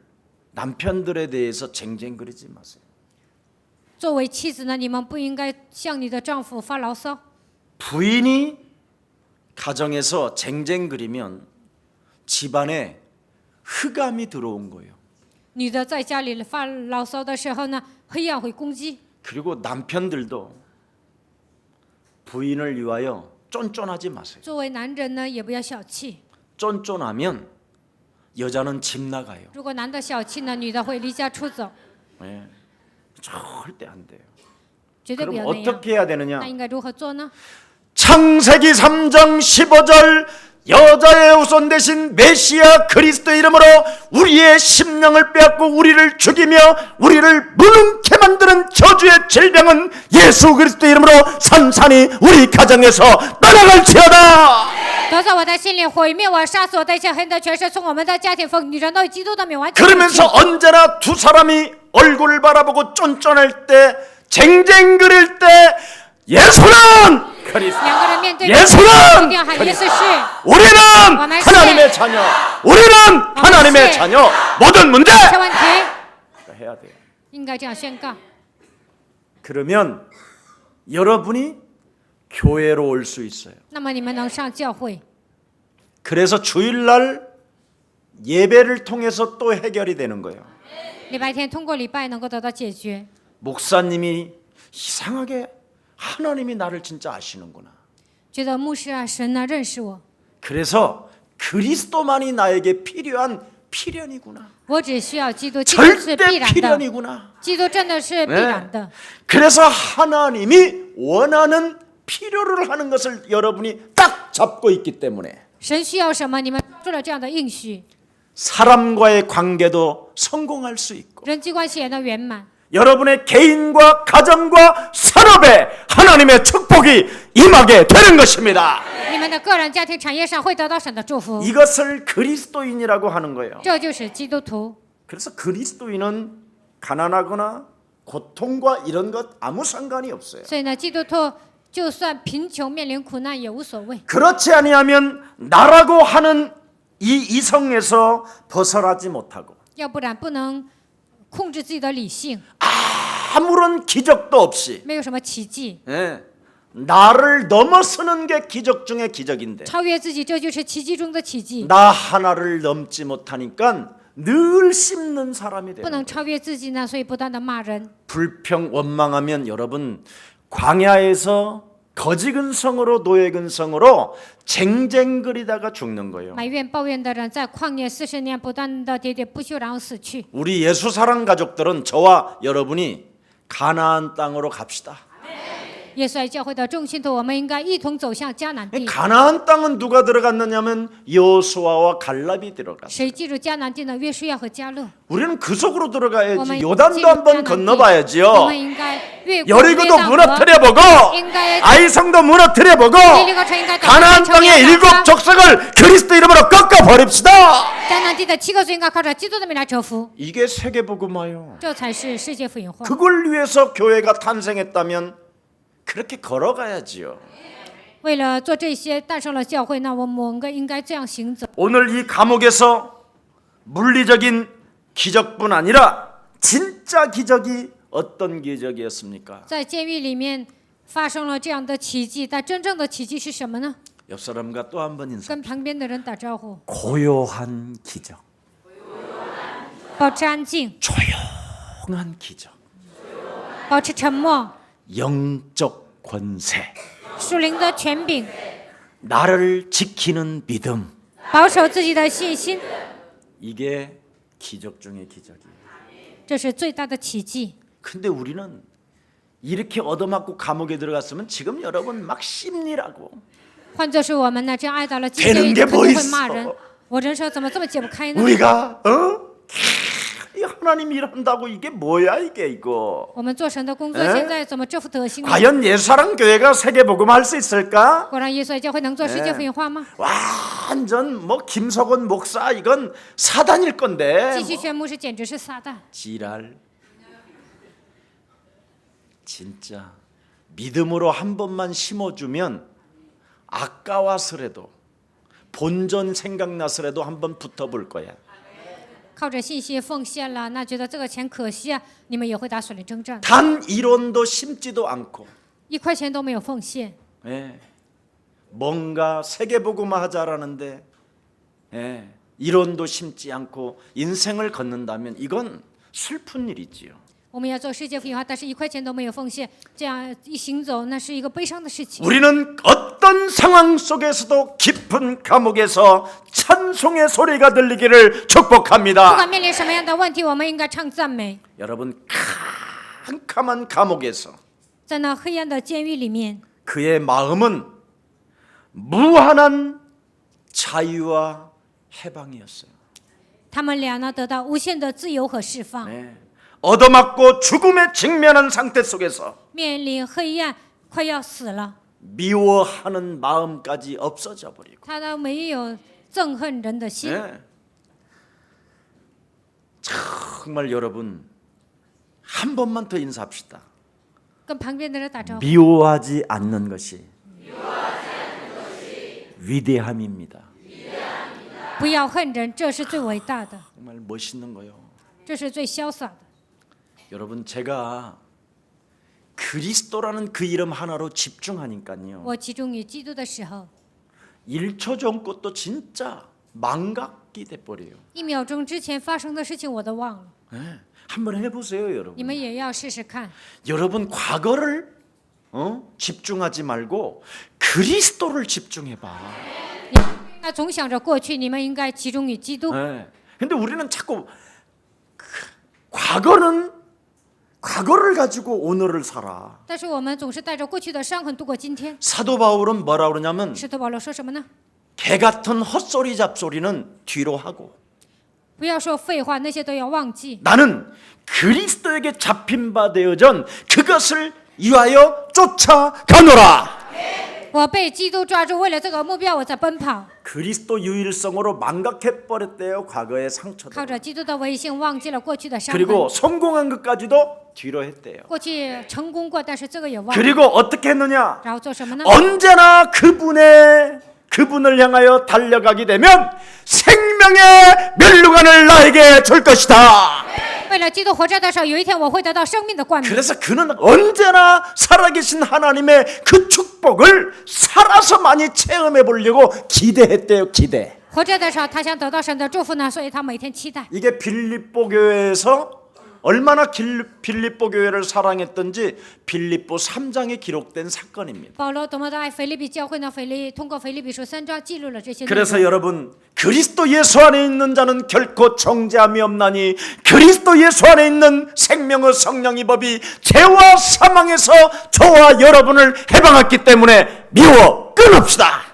남편들에 대해서 쟁쟁거리지 마세요. 作为妻子呢，你们不应该向你的丈夫发牢骚。 부인이 가정에서 쟁쟁거리면 집안에 흑암이 들어온 거예요. 女的在家里发牢骚的时候呢，黑暗会攻击。 그리고 남편들도 부인을 위하여 쫀쫀하지 마세요. 作为男人呢，也不要小气。 쫀쫀하면 여자는 집 나가요. 如果男的小气呢，女的会离家出走， 네. 절대 안 돼요. 绝对不 그럼 要那样。 어떻게 해야 되느냐? 那应该如何做呢？ 창세기 3장 15절 여자의 후손 대신 메시아 그리스도의 이름으로 우리의 심령을 빼앗고 우리를 죽이며 우리를 무능케 만드는 저주의 질병은 예수 그리스도의 이름으로 산산이 우리 가정에서 떠나갈지어다. 得在我的心里毁灭我，杀死我的一切黑的全是从我们的家庭奉女人都基督的名完全 그러면서 언제나 두 사람이 얼굴을 바라보고 쫀쫀할 때 쟁쟁거릴 때 예수는 그리스도 两个人面对 예수는 一定要喊耶稣是。 우리는 하나님의 자녀 우리는 하나님의 자녀 모든 문제 这问题 해야 돼요. 应该这样宣告。 그러면 여러분이 교회로 올 수 있어요. 那么你们能上教会， 그래서 주일날 예배를 통해서 또 해결이 되는 거예요. 礼拜天通过礼拜能够得到解决。 목사님이 이상하게 하나님이 나를 진짜 아시는구나. 觉得牧师啊，神啊认识我， 그래서 그리스도만이 나에게 필요한 필연이구나. 我只需要基督，基督是 절대 必然的， 필연이구나. 基督真的是必然的。 그래서 하나님이 원하는 필요를 하는 것을 여러분이 딱 잡고 있기 때문에 神需要什么，你们抓住了这样的应许， 사람과의 관계도 성공할 수 있고 人际关系也能圆满。 여러분의 개인과 가정과 산업에 하나님의 축복이 임하게 되는 것입니다. 你们的个人、家庭、产业上会得到神的祝福， 이것을 그리스도인이라고 하는 거예요. 这就是基督徒。 그래서 그리스도인은 가난하거나 고통과 이런 것 아무 상관이 없어요. 所以呢，基督徒就算贫穷面临苦难也无所谓。 그렇지 아니하면 나라고 하는 이 이성에서 벗어나지 못하고 要不然不能控制自己的理性， 아무런 기적도 없이 没有什么奇迹， 예, 나를 넘어서는 게 기적 중의 기적인데 超越自己，这就是奇迹中的奇迹。 나 하나를 넘지 못하니까 늘 씹는 사람이 不 돼요. 能超越自己呢，所以不断的骂人。 불평 원망하면 여러분 광야에서 거지근성으로 노예근성으로 쟁쟁거리다가 죽는 거예요. 埋怨抱怨的人，在旷野40年不断的喋喋不休，然后死去。 우리 예수사랑 가족들은 저와 여러분이 가나안 땅으로 갑시다. 耶稣爱教会的众信徒，我们应该一同走向迦南地。 가나안 땅은 누가 들어갔느냐면 여호수아와 갈렙이 들어갔어요. 谁进入迦南地呢？约书亚和迦勒。 우리는 그 속으로 我们 들어가야지. 进入 요단도 迦 한번 南地， 건너봐야지요. 我们应该越过约 여리고도 旦河， 무너뜨려보고 인가의- 아이성도 무너뜨려보고 耶利哥城应该打 가나안 成 땅의 城 일곱 족속을 그리스도 이름으로 꺾어 버립시다. 迦南地的7个族应该靠着基督的名来折服， 이게 세계복음화요. 这才是世界福音化。 그걸 위해서 교회가 탄생했다면 그렇게 걸어가야지요. 为了做这些，诞生了教会，那我们应该这样行走。 오늘 이 감옥에서 물리적인 기적뿐 아니라 진짜 기적이 어떤 기적이었습니까? 在监狱里面发生了这样的奇迹，但真正的奇迹是什么呢？ 옆 사람과 또 한 번 인사. 跟旁边的人打招呼， 고요한 기적. 保持安静， 조용한 기적. 保持沉默， 영적 권세. 属灵的权柄， 나를 지키는 믿음. 保守自己的信心， 이게 기적 중의 기적이에요. 这是最大的奇迹。 근데 우리는 이렇게 얻어맞고 감옥에 들어갔으면 지금 여러분 막 심리라고. 换作是我们呢，这样挨到了进 되는 监狱， 게 肯 뭐 定 있어 会骂人。我人生怎么这么解不开呢？ 우리가 이 하나님 일한다고 이게 뭐야 이게 이거. 我们做神的工作， 에? 现在怎么这副德行呢？ 과연 예수사랑 교회가 세계복음 할 수 있을까? 果然，耶稣爱教会能做世界福音化吗？ 완전 뭐 김석원 목사 이건 사단일 건데. 继续宣牧师简直是撒旦。 지랄. 진짜 믿음으로 한 번만 심어주면 아까워서라도 본전 생각나서라도 한번 붙어볼 거야. 靠着信心奉献了，那觉得这个钱可惜啊，你们也会打属灵征战。 단 1원도 심지도 않고 1块钱都没有奉献， 예, 뭔가 세계복음화 하자라는데 예, 1원도 심지 않고 인생을 걷는다면 이건 슬픈 일이지요. 我们要做世界福音化，但是1块钱都没有奉献，这样一行走，那是一个悲伤的事情。 우리는 어떤 상황 속에서도 깊은 감옥에서 찬송의 소리가 들리기를 不 축복합니다. 管面临什么样的问题，我们应该唱赞美。 여러분 캄캄한 감옥에서 在那黑暗的监狱里面， 그의 마음은 무한한 자유와 해방이었어요. 他们俩呢得到无限的自由和释放。 네. 얻어맞고 죽음에 직면한 상태 속에서 面临黑暗，快要死了， 미워하는 마음까지 없어져 버리고 他呢没有憎恨人的心。 네. 정말 여러분 한 번만 더 인사합시다. 跟旁边的人打招呼， 미워하지 않는 것이 위대함입니다. 不要恨人，这是最伟大的， 정말 멋있는 거요. 这是最潇洒的。 여러분 제가 그리스도라는 그 이름 하나로 집중하니까요. 我集中于基督的时候， 1초 전 것도 진짜 망각이 돼 버려요. 1秒钟之前发生的事情我都忘了。 네. 한번 해보세요, 你 여러분. 们也要试试看。 여러분 과거를 집중하지 말고 그리스도를 집중해봐. 那总想着过去，你们应该集中于基督。 네. 근데 우리는 자꾸 과거는 과거를 가지고 오늘을 살아. 但是我们总是带着过去的伤痕度过今天。 사도 바울은 뭐라 그러냐면 使徒保罗说什么呢？ 개 같은 헛소리 잡소리는 뒤로 하고 不要说废话，那些都要忘记。 나는 그리스도에게 잡힌 바 되어전 그것을 위하여 쫓아가노라. 我被基督抓住，为了这个目标，我在奔跑。 그리스도 유일성으로 망각해 버렸대요. 과거의 靠 상처들. 着基督的威信，忘记了过去的伤痕。 그리고 성공한 것까지도 뒤로 했대요. 过去成功过，但是这个也忘了。 그리고 어떻게 했느냐? 然后做什么呢？ 언제나 그분을 향하여 달려가게 되면 생명의 멸류관을 나에게 줄 것이다. 为了基督活着的时候，有一天我会得到生命的冠冕。 그래서 그는 언제나 살아계신 하나님의 그 축복을 살아서 많이 체험해 보려고 기대했대요. 기대. 活着的时候，他想得到神的祝福呢，所以他每天期待。 이게 빌립보 교회에서 얼마나 빌립보 교회를 사랑했던지 빌립보 3장에 기록된 사건입니다. 保罗多么的爱腓立比教会呢？通过腓立比书3章记录了这些内容。 그래서 여러분 그리스도 예수 안에 있는 자는 결코 정죄함이 없나니 그리스도 예수 안에 있는 생명의 성령의 법이 죄와 사망에서 저와 여러분을 해방했기 때문에 미워 끊읍시다.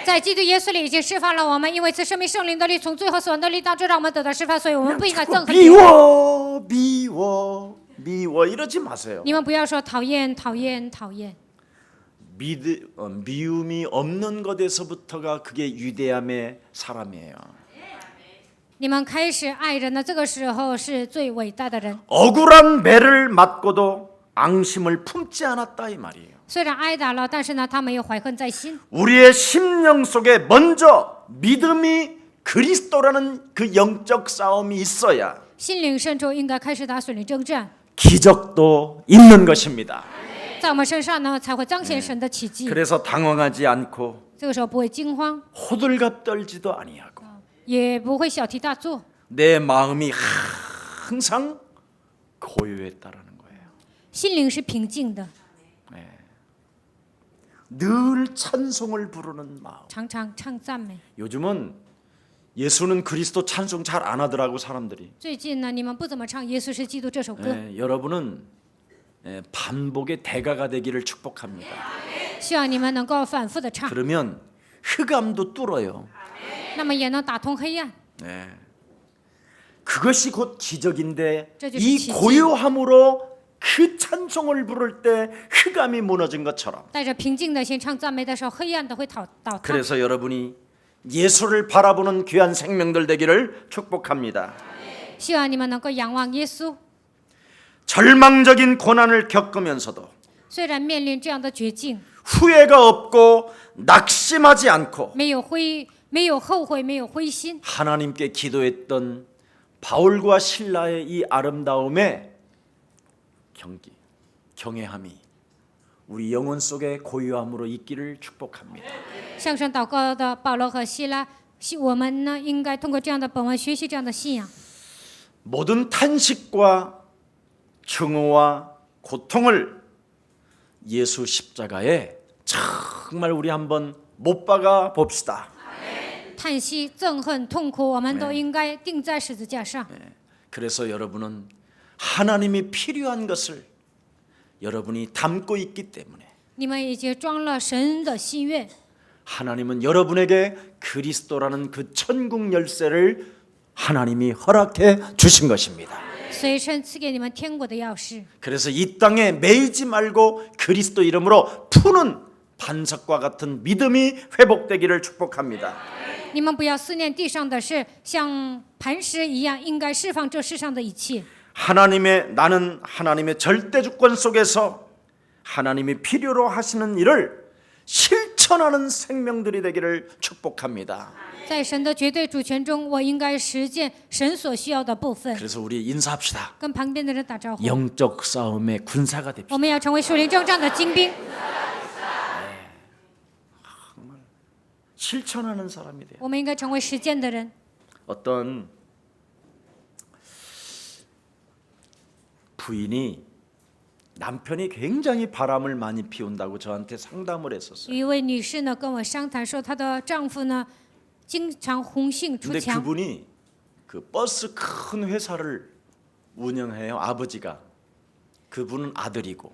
在基督耶稣里已经释放了我们，因为此生命圣灵的力从罪和死亡的力当中让我们得到释放，所以我们不应该憎恨别人。 미워 이러지 마세요. 你们不要说讨厌讨厌讨厌， 미움이 없는 것에서부터가 그게 위대함의 사람이에요. 你们开始爱人呢，这个时候是最伟大的人。 억울한 매를 맞고도 앙심을 품지 않았다 이 말이에요. 虽然挨打了，但是呢，他没有怀恨在心。 우리의 심령 속에 먼저 믿음이 그리스도라는 그 영적 싸움이 있어야 心灵深处应该开始打属灵征战， 기적도 있는 것입니다. 在我们身上呢才会彰显神的奇迹。 그래서 당황하지 않고 这个时候不会惊慌， 호들갑 떨지도 아니하고 也不会小题大做， 내 마음이 항상 고요했다라는 거예요. 心灵是平静的， 늘 찬송을 부르는 마음. 常常唱赞美。 요즘은 예수는 그리스도 찬송 잘 안 하더라고 사람들이. 最近呢，你们不怎么唱《耶稣是基督》这首歌， 여러분은 반복의 대가가 되기를 축복합니다. 希望你们能够反复的唱， 그러면 흑암도 뚫어요. 那么也能打通黑暗。 그것이 곧 기적인데 저 이 기적. 고요함으로 그 찬송을 부를 때 흑암이 무너진 것처럼 带着平静的心唱赞美的时候，黑暗都会倒塌。 그래서 여러분이 예수를 바라보는 귀한 생명들 되기를 축복합니다. 希望你们能够仰望耶稣， 절망적인 고난을 겪으면서도 虽然面临这样的绝境， 후회가 없고 낙심하지 않고 没有后悔，没有灰心， 하나님께 기도했던 바울과 실라의 이 아름다움에 경외함이 우리 영혼 속에 고요함으로 있기를 축복합니다. 向神祷告的保罗和希拉，我们呢应该通过这样的本文学习这样的信仰。 모든 탄식과 증오와 고통을 예수 십자가에 정말 우리 한번 못 박아 봅시다. 叹息、憎恨、痛苦，我们都应该钉在十字架上。 그래서 여러분은 하나님이 필요한 것을 여러분이 담고 있기 때문에 你们已经装了神的心愿， 하나님은 여러분에게 그리스도라는 그 천국 열쇠를 하나님이 허락해 주신 것입니다. 随身赐给你们天国的钥匙。 그래서 이 땅에 매이지 말고 그리스도 이름으로 푸는 반석과 같은 믿음이 회복되기를 축복합니다. 你们不要思念地上的事，像磐石一样，应该释放这世上的一切。 나는 하나님의 절대 주권 속에서 하나님이 필요로 하시는 일을 실천하는 생명들이 되기를 축복합니다. 在神的绝对主权中，我应该实践神所需要的部分。 그래서 우리 인사합시다. 跟旁边的人打招呼， 영적 싸움의 군사가 됩시다. 我们要成为属灵征战的精兵， 실천하는 사람이 돼요. 我们应该成为实践的人。 어떤 부인이 남편이 굉장히 바람을 많이 피운다고 저한테 상담을 했었어요. 有一位女士呢跟我商谈说，她的丈夫呢经常红杏出 근데 墙， 그분이 그 버스 큰 회사를 운영해요. 아버지가. 그분은 아들이고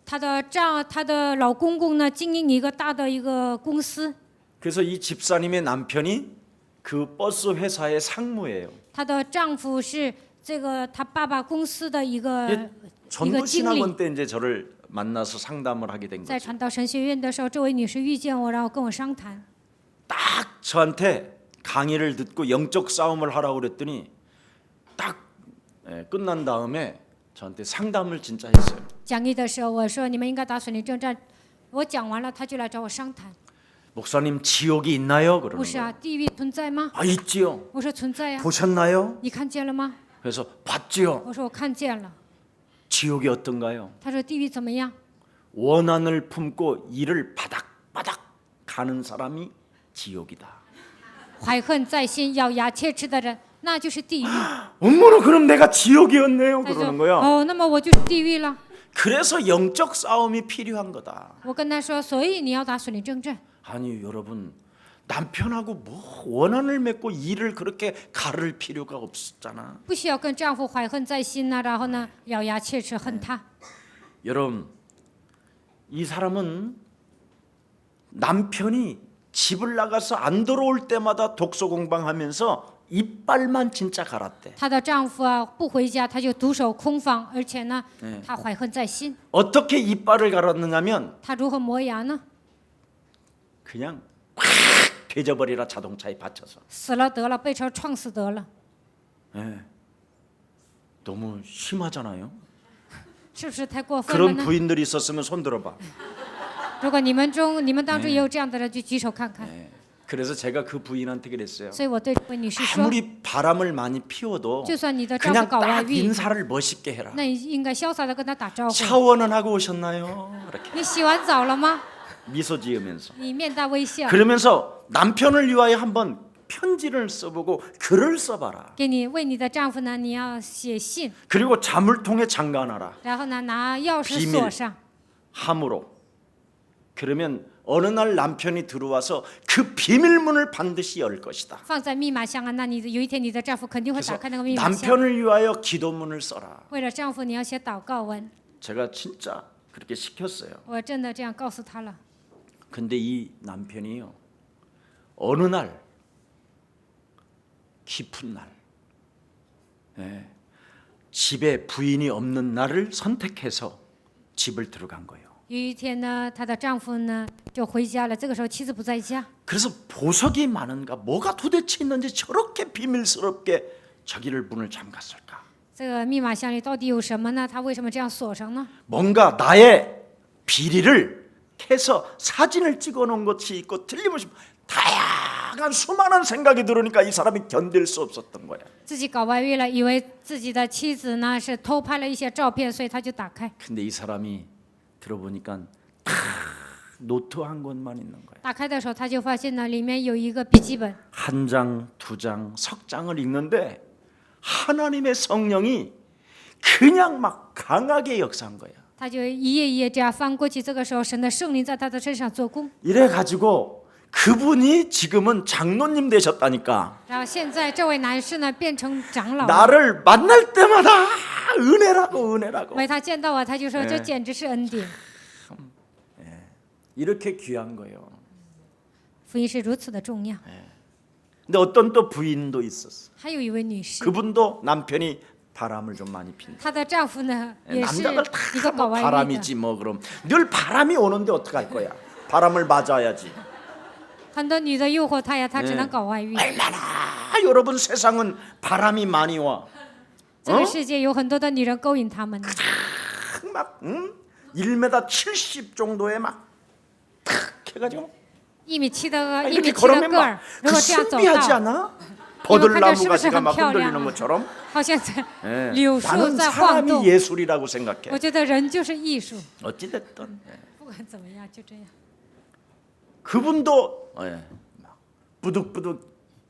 她的老公公呢，经营一个大的一个公司， 그래서 이 집사님의 남편이 그 버스 회사의 상무예요. 她的丈夫是这个她爸爸公司的一个 전도 经理。 신학원 때 이제 저를 만나서 상담을 하게 된 在 거죠. 传道神学院的时候，这位女士遇见我，然后跟我商谈。 딱 저한테 강의를 듣고 영적 싸움을 하라고 그랬더니 딱 끝난 다음에 저한테 상담을 진짜 했어요. 讲义的时候，我说你们应该打水灵征战。我讲完了，他就来找我商谈。 목사님 지옥이 있나요? 牧 그러는 师啊， 거예요. 地狱存在吗？ 아 있지요. 我说存在呀、 보셨나요? 你看见了吗？ 그래서 봤지요. 我说我看见了。 지옥이 어떤가요? 他说地狱怎么样？ 원한을 품고 이를 바닥바닥 가는 사람이 지옥이다. 怀恨在心、咬牙切齿的人，那就是地狱。 어머나 그럼 내가 지옥이었네요. 他说 그러는 거야. 哦，那么我就是地狱了。 그래서 영적 싸움이 필요한 거다. 我跟他说，所以你要打水灵征战。 아니 여러분 남편하고 뭐 원한을 맺고 일을 그렇게 가를 필요가 없었잖아. 不需要跟丈夫怀恨在心呐、然后呢咬牙切齿恨他。 여러분 이 사람은 남편이 집을 나가서 안 들어올 때마다 독서 공방하면서 이빨만 진짜 갈았대. 她的丈夫啊不回家，她就独守空房，而且呢，她怀恨在心。 어떻게 이빨을 갈았느냐면 她如何磨牙呢？ 그냥 콱 되져버리라 자동차에 받쳐서. 死了得了，被车撞死得了， 예. 너무 심하잖아요. 是不是太过分了 그런 呢？ 부인들이 있었으면 손 들어봐. 如果你们当中也有这样的人，就举手看看。 예. 그래서 제가 그 부인한테 그랬어요. 所以我对这位女士说， 아무리 바람을 많이 피워도 就算你的丈夫 그냥 搞外 딱 遇， 인사를 멋있게 해라. 那你应该潇洒的跟他打招呼。 샤워는 하고 오셨나요? 이렇게 你洗完澡了吗？ 미소 지으면서 你面带微笑， 그러면서 남편을 위하여 한번 편지를 써보고 글을 써봐라. 给你为你的丈夫呢，你要写信， 그리고 자물통에 잠가놔라. 然后呢拿钥匙 비밀 锁上。 함으로. 그러면 어느 날 남편이 들어와서 그 비밀문을 반드시 열 것이다. 放在密码箱啊，那有一天你的丈夫肯定会打 그래서 开那个密码箱。 남편을 위하여 기도문을 써라. 为了丈夫，你要写祷告文。 제가 진짜 그렇게 시켰어요. 我真的这样告诉他了。 근데 이 남편이요. 어느 날 깊은 날 예, 집에 부인이 없는 날을 선택해서 집을 들어간 거예요. 有一天呢，她的丈夫呢就回家了，这个时候妻子不在家。 그래서 보석이 많은가 뭐가 도대체 있는지 저렇게 비밀스럽게 자기를 문을 잠갔을까? 这个密码箱里到底有什么呢？他为什么这样锁上呢？ 뭔가 나의 비리를 캐서 사진을 찍어놓은 것이 있고 틀림없이 다양한 수많은 생각이 들으니까 이 사람이 견딜 수 없었던 거야. 自己搞外遇了，以为自己的妻子呢是偷拍了一些照片，所以他就打开。 근데 이 사람이 들어보니까 다 노트 한 권만 있는 거야. 打开的时候，他就发现呢里面有一个笔记本， 한 장, 두 장, 석 장을 읽는데 하나님의 성령이 그냥 막 강하게 역사한 거야. 他就一页一页这样翻过去。这个时候，神的圣灵在他的身上做工。 이래 가지고 그분이 지금은 장로님 되셨다니까. 然后现在这位男士呢变成长老了， 나를 만날 때마다 은혜라고 은혜라고. 每他见到我，他就说这简直是恩典。 이렇게 귀한 거예요. 福音是如此的重要。 근데 어떤 또 부인도 있었어. 还有一位女士， 그분도 남편이 바람을 좀 많이 핀다. 她的丈夫呢也是 남자들 一个 다 搞 뭐 外遇的。 바람이지 뭐 그럼 늘 바람이 오는데 어떡할 거야? 바람을 맞아야지. 很多女的诱惑他呀，他只能搞外遇。 얼마나 여러분 세상은 바람이 많이 와. 这个世界有很多的女人勾引他们呢。 막 1m 70 정도의 막탁 해가지고 1.7米的1.7米 이렇게 的 걸으면 个儿 막 ，如 그 果这样走 신비하지 道， 않아? 你们看着 버들나무 是不是 가지가 很 막 漂亮 흔들리는 啊？ 것처럼 好像在 예. 柳树 나는 在晃动 사람이 。 예술이라고 생각해. 我觉得人就是艺术， 어찌됐든 不管怎么样，就这样。 그분도 막 부득부득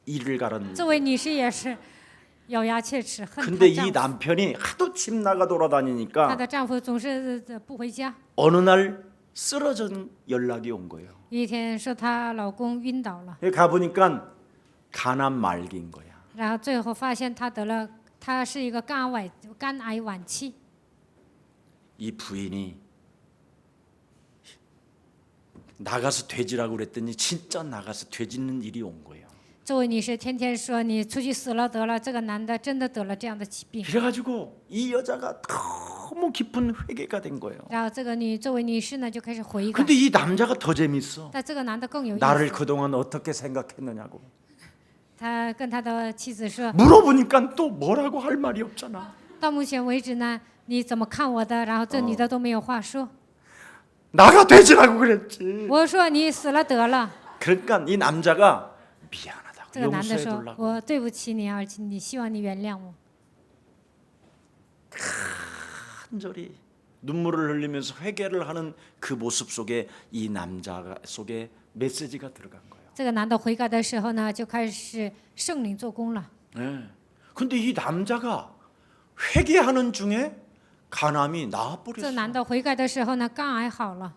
이를 가른. 这位女士也是咬牙切齿，恨 근데 她 이 丈夫。 남편이 하도 집 나가 她 돌아다니니까 的丈夫总是不回家。 어느 날 쓰러진 연락이 온 거예요. 有一天说她老公晕倒了， 가 보니까 간암 말기인 거야. 然后最后发现她得了，她是一个肝癌晚期。이 부인이 나가서 돼지라고 그랬더니 진짜 나가서 돼지는 일이 온 거예요. 这位女士天天说你出去死了得了，这个男的真的得了这样的疾病。 그래가지고 이 여자가 너무 깊은 회개가 된 거예요. 然后这位女士呢就开始悔改， 근데 이 남자가 더 재밌어. 但这个男的更有意 나를 思。 그동안 어떻게 생각했느냐고 他跟他的妻子说， 물어보니까 또 뭐라고 할 말이 없잖아. 到目前为止呢，你怎么看我的？然后这女的都没有话说。 나가 돼지라고 그랬지. 我说你死了得了。 그러니까 이 남자가 미안하다고 这个男的 용서해 说， 주려고 我对不起你，而且你希望你原谅我。 간절히 눈물을 흘리면서 회개를 하는 그 모습 속에 이 남자 속에 메시지가 들어간 거예요. 这个男的悔改的时候呢，就开始圣灵做工了。 네. 근데 이 남자가 회개하는 중에 간암이 这 나아버렸어. 男的悔改的时候呢，肝癌好了，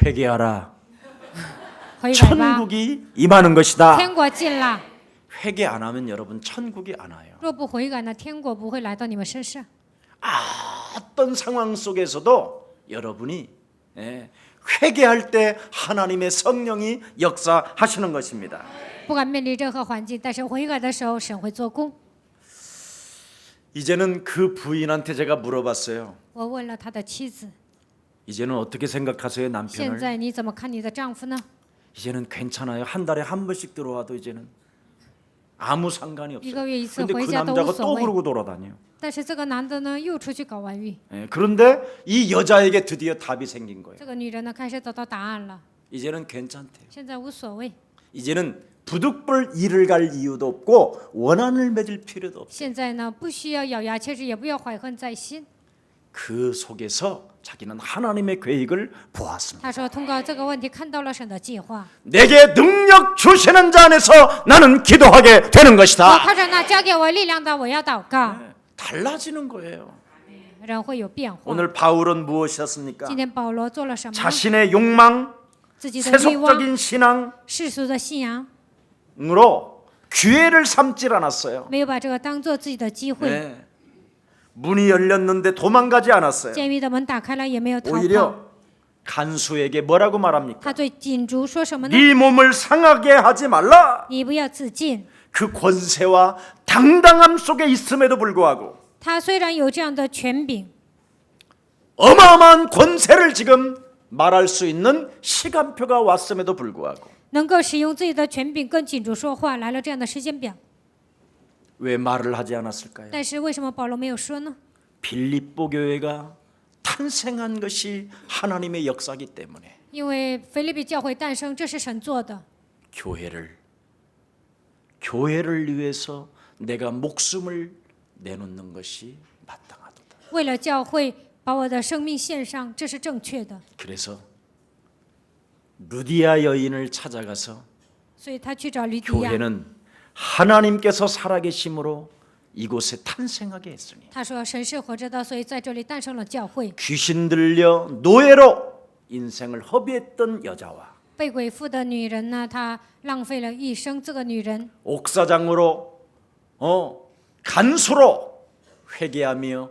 회개하라. 悔改吧， 천국이 임하는 것이다. 天国近了。 회개 안 하면 여러분 천국이 안 와요. 若不悔改呢，天国不会来到你们身上。 어떤 상황 속에서도 여러분이 회개할 때 하나님의 성령이 역사하시는 것입니다. 不管面临任何环境，但是悔改的时候，神会做工。 이제는 그 부인한테 제가 물어봤어요. 我问了他的妻子， 이제는 어떻게 생각하세요 现 남편을? 在你怎么看你的丈夫呢？ 이제는 괜찮아요. 한 달에 한 번씩 들어와도 이제는 아무 상관이 一 없어요. 个月一次 근데 回 그 家都无 남자가 所 또 谓。 그러고 돌아다녀. 但是这个男的呢，又出去搞外遇。 그런데 이 여자에게 드디어 답이 생긴 거예요. 这个女人呢，开始得到答案了， 이제는 괜찮대요. 现在无所谓。 이제는 부득불 일을 갈 이유도 없고 원한을 맺을 필요도 없어요. 现在呢，不需要咬牙切齿，也不要怀恨在心。 그 속에서 자기는 하나님의 계획을 보았습니다. 他说，通过这个问题看到了神的计划。 내게 능력 주시는 자 안에서 나는 기도하게 되는 我 것이다. 靠着那交给我力量的，我要祷告， 달라지는 거예요. 人会有变化。 오늘 바울은 무엇이었습니까? 今天保罗做了什么？ 자신의 욕망, 自己的欲望、 세속적인 신앙 世俗的信仰， 으로 기회를 삼질 않았어요. 没有把这个当做自己的机会。 네. 문이 열렸는데 도망가지 않았어요. 监狱的门打开了，也没有逃跑。 오히려 간수에게 뭐라고 말합니까? 他对警卒说什么呢？ 네 몸을 상하게 하지 말라. 你不要自尽。 그 권세와 당당함 속에 있음에도 불구하고 他虽然有这样的权柄， 어마어마한 권세를 지금 말할 수 있는 시간표가 왔음에도 불구하고 能够使用自己的权柄跟警卒说话，来了这样的时间表。 왜 말을 하지 않았을까요? 但是为什么保罗没有说呢？ 빌립보 교회가 탄생한 것이 하나님의 역사이기 때문에 因为腓立比教会诞生，这是神做的。 교회를 위해서 내가 목숨을 내놓는 것이 마땅하도다. 为了教会，把我的生命献上，这是正确的。 그래서 루디아 여인을 찾아가서 所以他去找吕底亚， 교회는 하나님께서 살아계심으로 이곳에 탄생하게 했으니 他说神是活着的，所以在这里诞生了教会。 귀신 들려 노예로 인생을 허비했던 여자와 被鬼附的女人呢，她浪费了一生。这个女人 옥사장으로 간수로 회개하며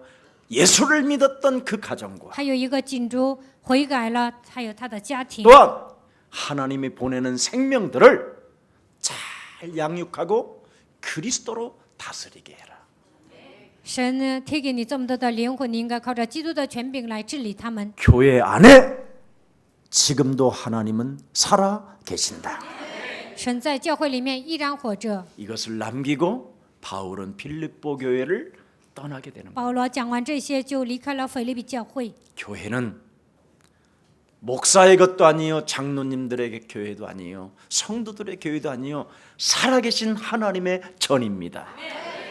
예수를 믿었던 그 가정과 还有一个警卒悔改了，还有他的家庭。 또한 하나님이 보내는 생명들을 잘 양육하고 그리스도로 다스리게 해라. 神呢，贴给你这么多的灵魂，你应该靠着基督的权柄来治理他们。 교회 안에 지금도 하나님은 살아 계신다. 神在教会里面依然活着。 이것을 남기고 바울은 빌립보 교회를 떠나게 되는 거예요. 保罗讲完这些，就离开了腓立比教会。 교회는 목사의 것도 아니요, 장로님들의 교회도 아니요, 성도들의 교회도 아니요, 살아계신 하나님의 전입니다.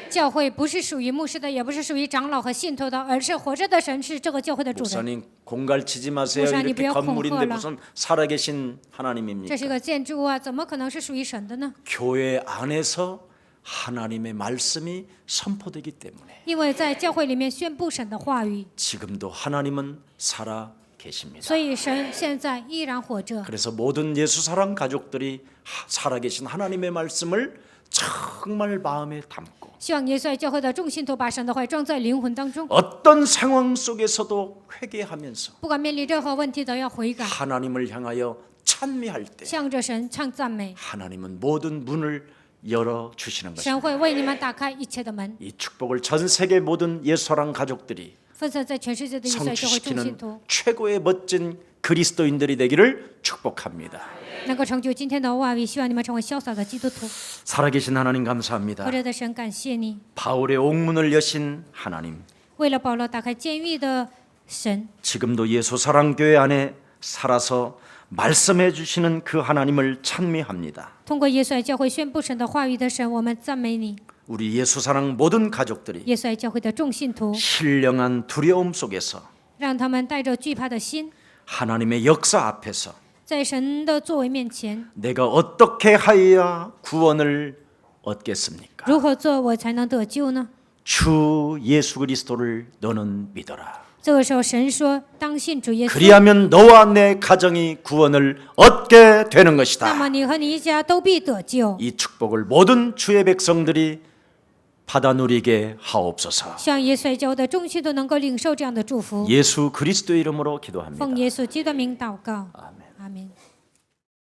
教会不是属于牧师的，也不是属于长老和信徒的，而是活着的神，是这个教会的主人。 목사님 공갈치지 마세요. 목사님, 이렇게 왜 건물인데 공허라. 무슨 살아계신 这是 하나님입니까? 个建筑物啊，怎么可能是属于神的呢？ 교회 안에서 하나님의 말씀이 선포되기 때문에 因为在教会里面宣布神的话语， 지금도 하나님은 살아 계십니다. 所以神现在依然活着。 그래서 모든 예수 사랑 가족들이 살아계신 하나님의 말씀을 정말 마음에 담고 希望耶稣爱教会的众信徒把神的话装在灵魂当中， 어떤 상황 속에서도 회개하면서 不管面临任何问题都要悔改， 하나님을 향하여 찬미할 때 向着神唱赞美， 하나님은 모든 문을 열어 주시는 神 것입니다. 会为你们打开一切的门， 이 축복을 전 세계 모든 예수랑 가족들이 分散在全世界的耶稣爱教会众信 성취시키는 徒， 최고의 멋진 그리스도인들이 되기를 축복합니다. 能够成就今天的话语。希望你们成为潇洒的基督徒。 살아계신 하나님 감사합니다. 活着的神，感谢你， 바울의 옥문을 여신 하나님, 为了保罗打开监狱的神， 지금도 예수 사랑교회 안에 살아서 말씀해 주시는 그 하나님을 찬미합니다. 通过耶稣爱教会宣布神的话语的神，我们赞美你。 우리 예수 사랑 모든 가족들이 耶稣爱教会的众信徒， 신령한 두려움 속에서 让他们带着惧怕的心， 하나님의 역사 앞에서 在神的作为面前， 내가 어떻게 하여야 구원을 얻겠습니까? 如何做我才能得救呢？ 주 예수 그리스도를 너는 믿어라. 这个时候，神说：“当信主耶稣， 그리하면 너와 내 가정이 구원을 얻게 되는 那 것이다. 么你和你一家都必得救。 이 축복을 모든 주의 백성들이 받아 누리게 하옵소서. 像耶稣爱教会的众信都能够领受这样的祝福。 예수 그리스도의 이름으로 기도합니다. 奉耶稣基督的名祷告，阿门。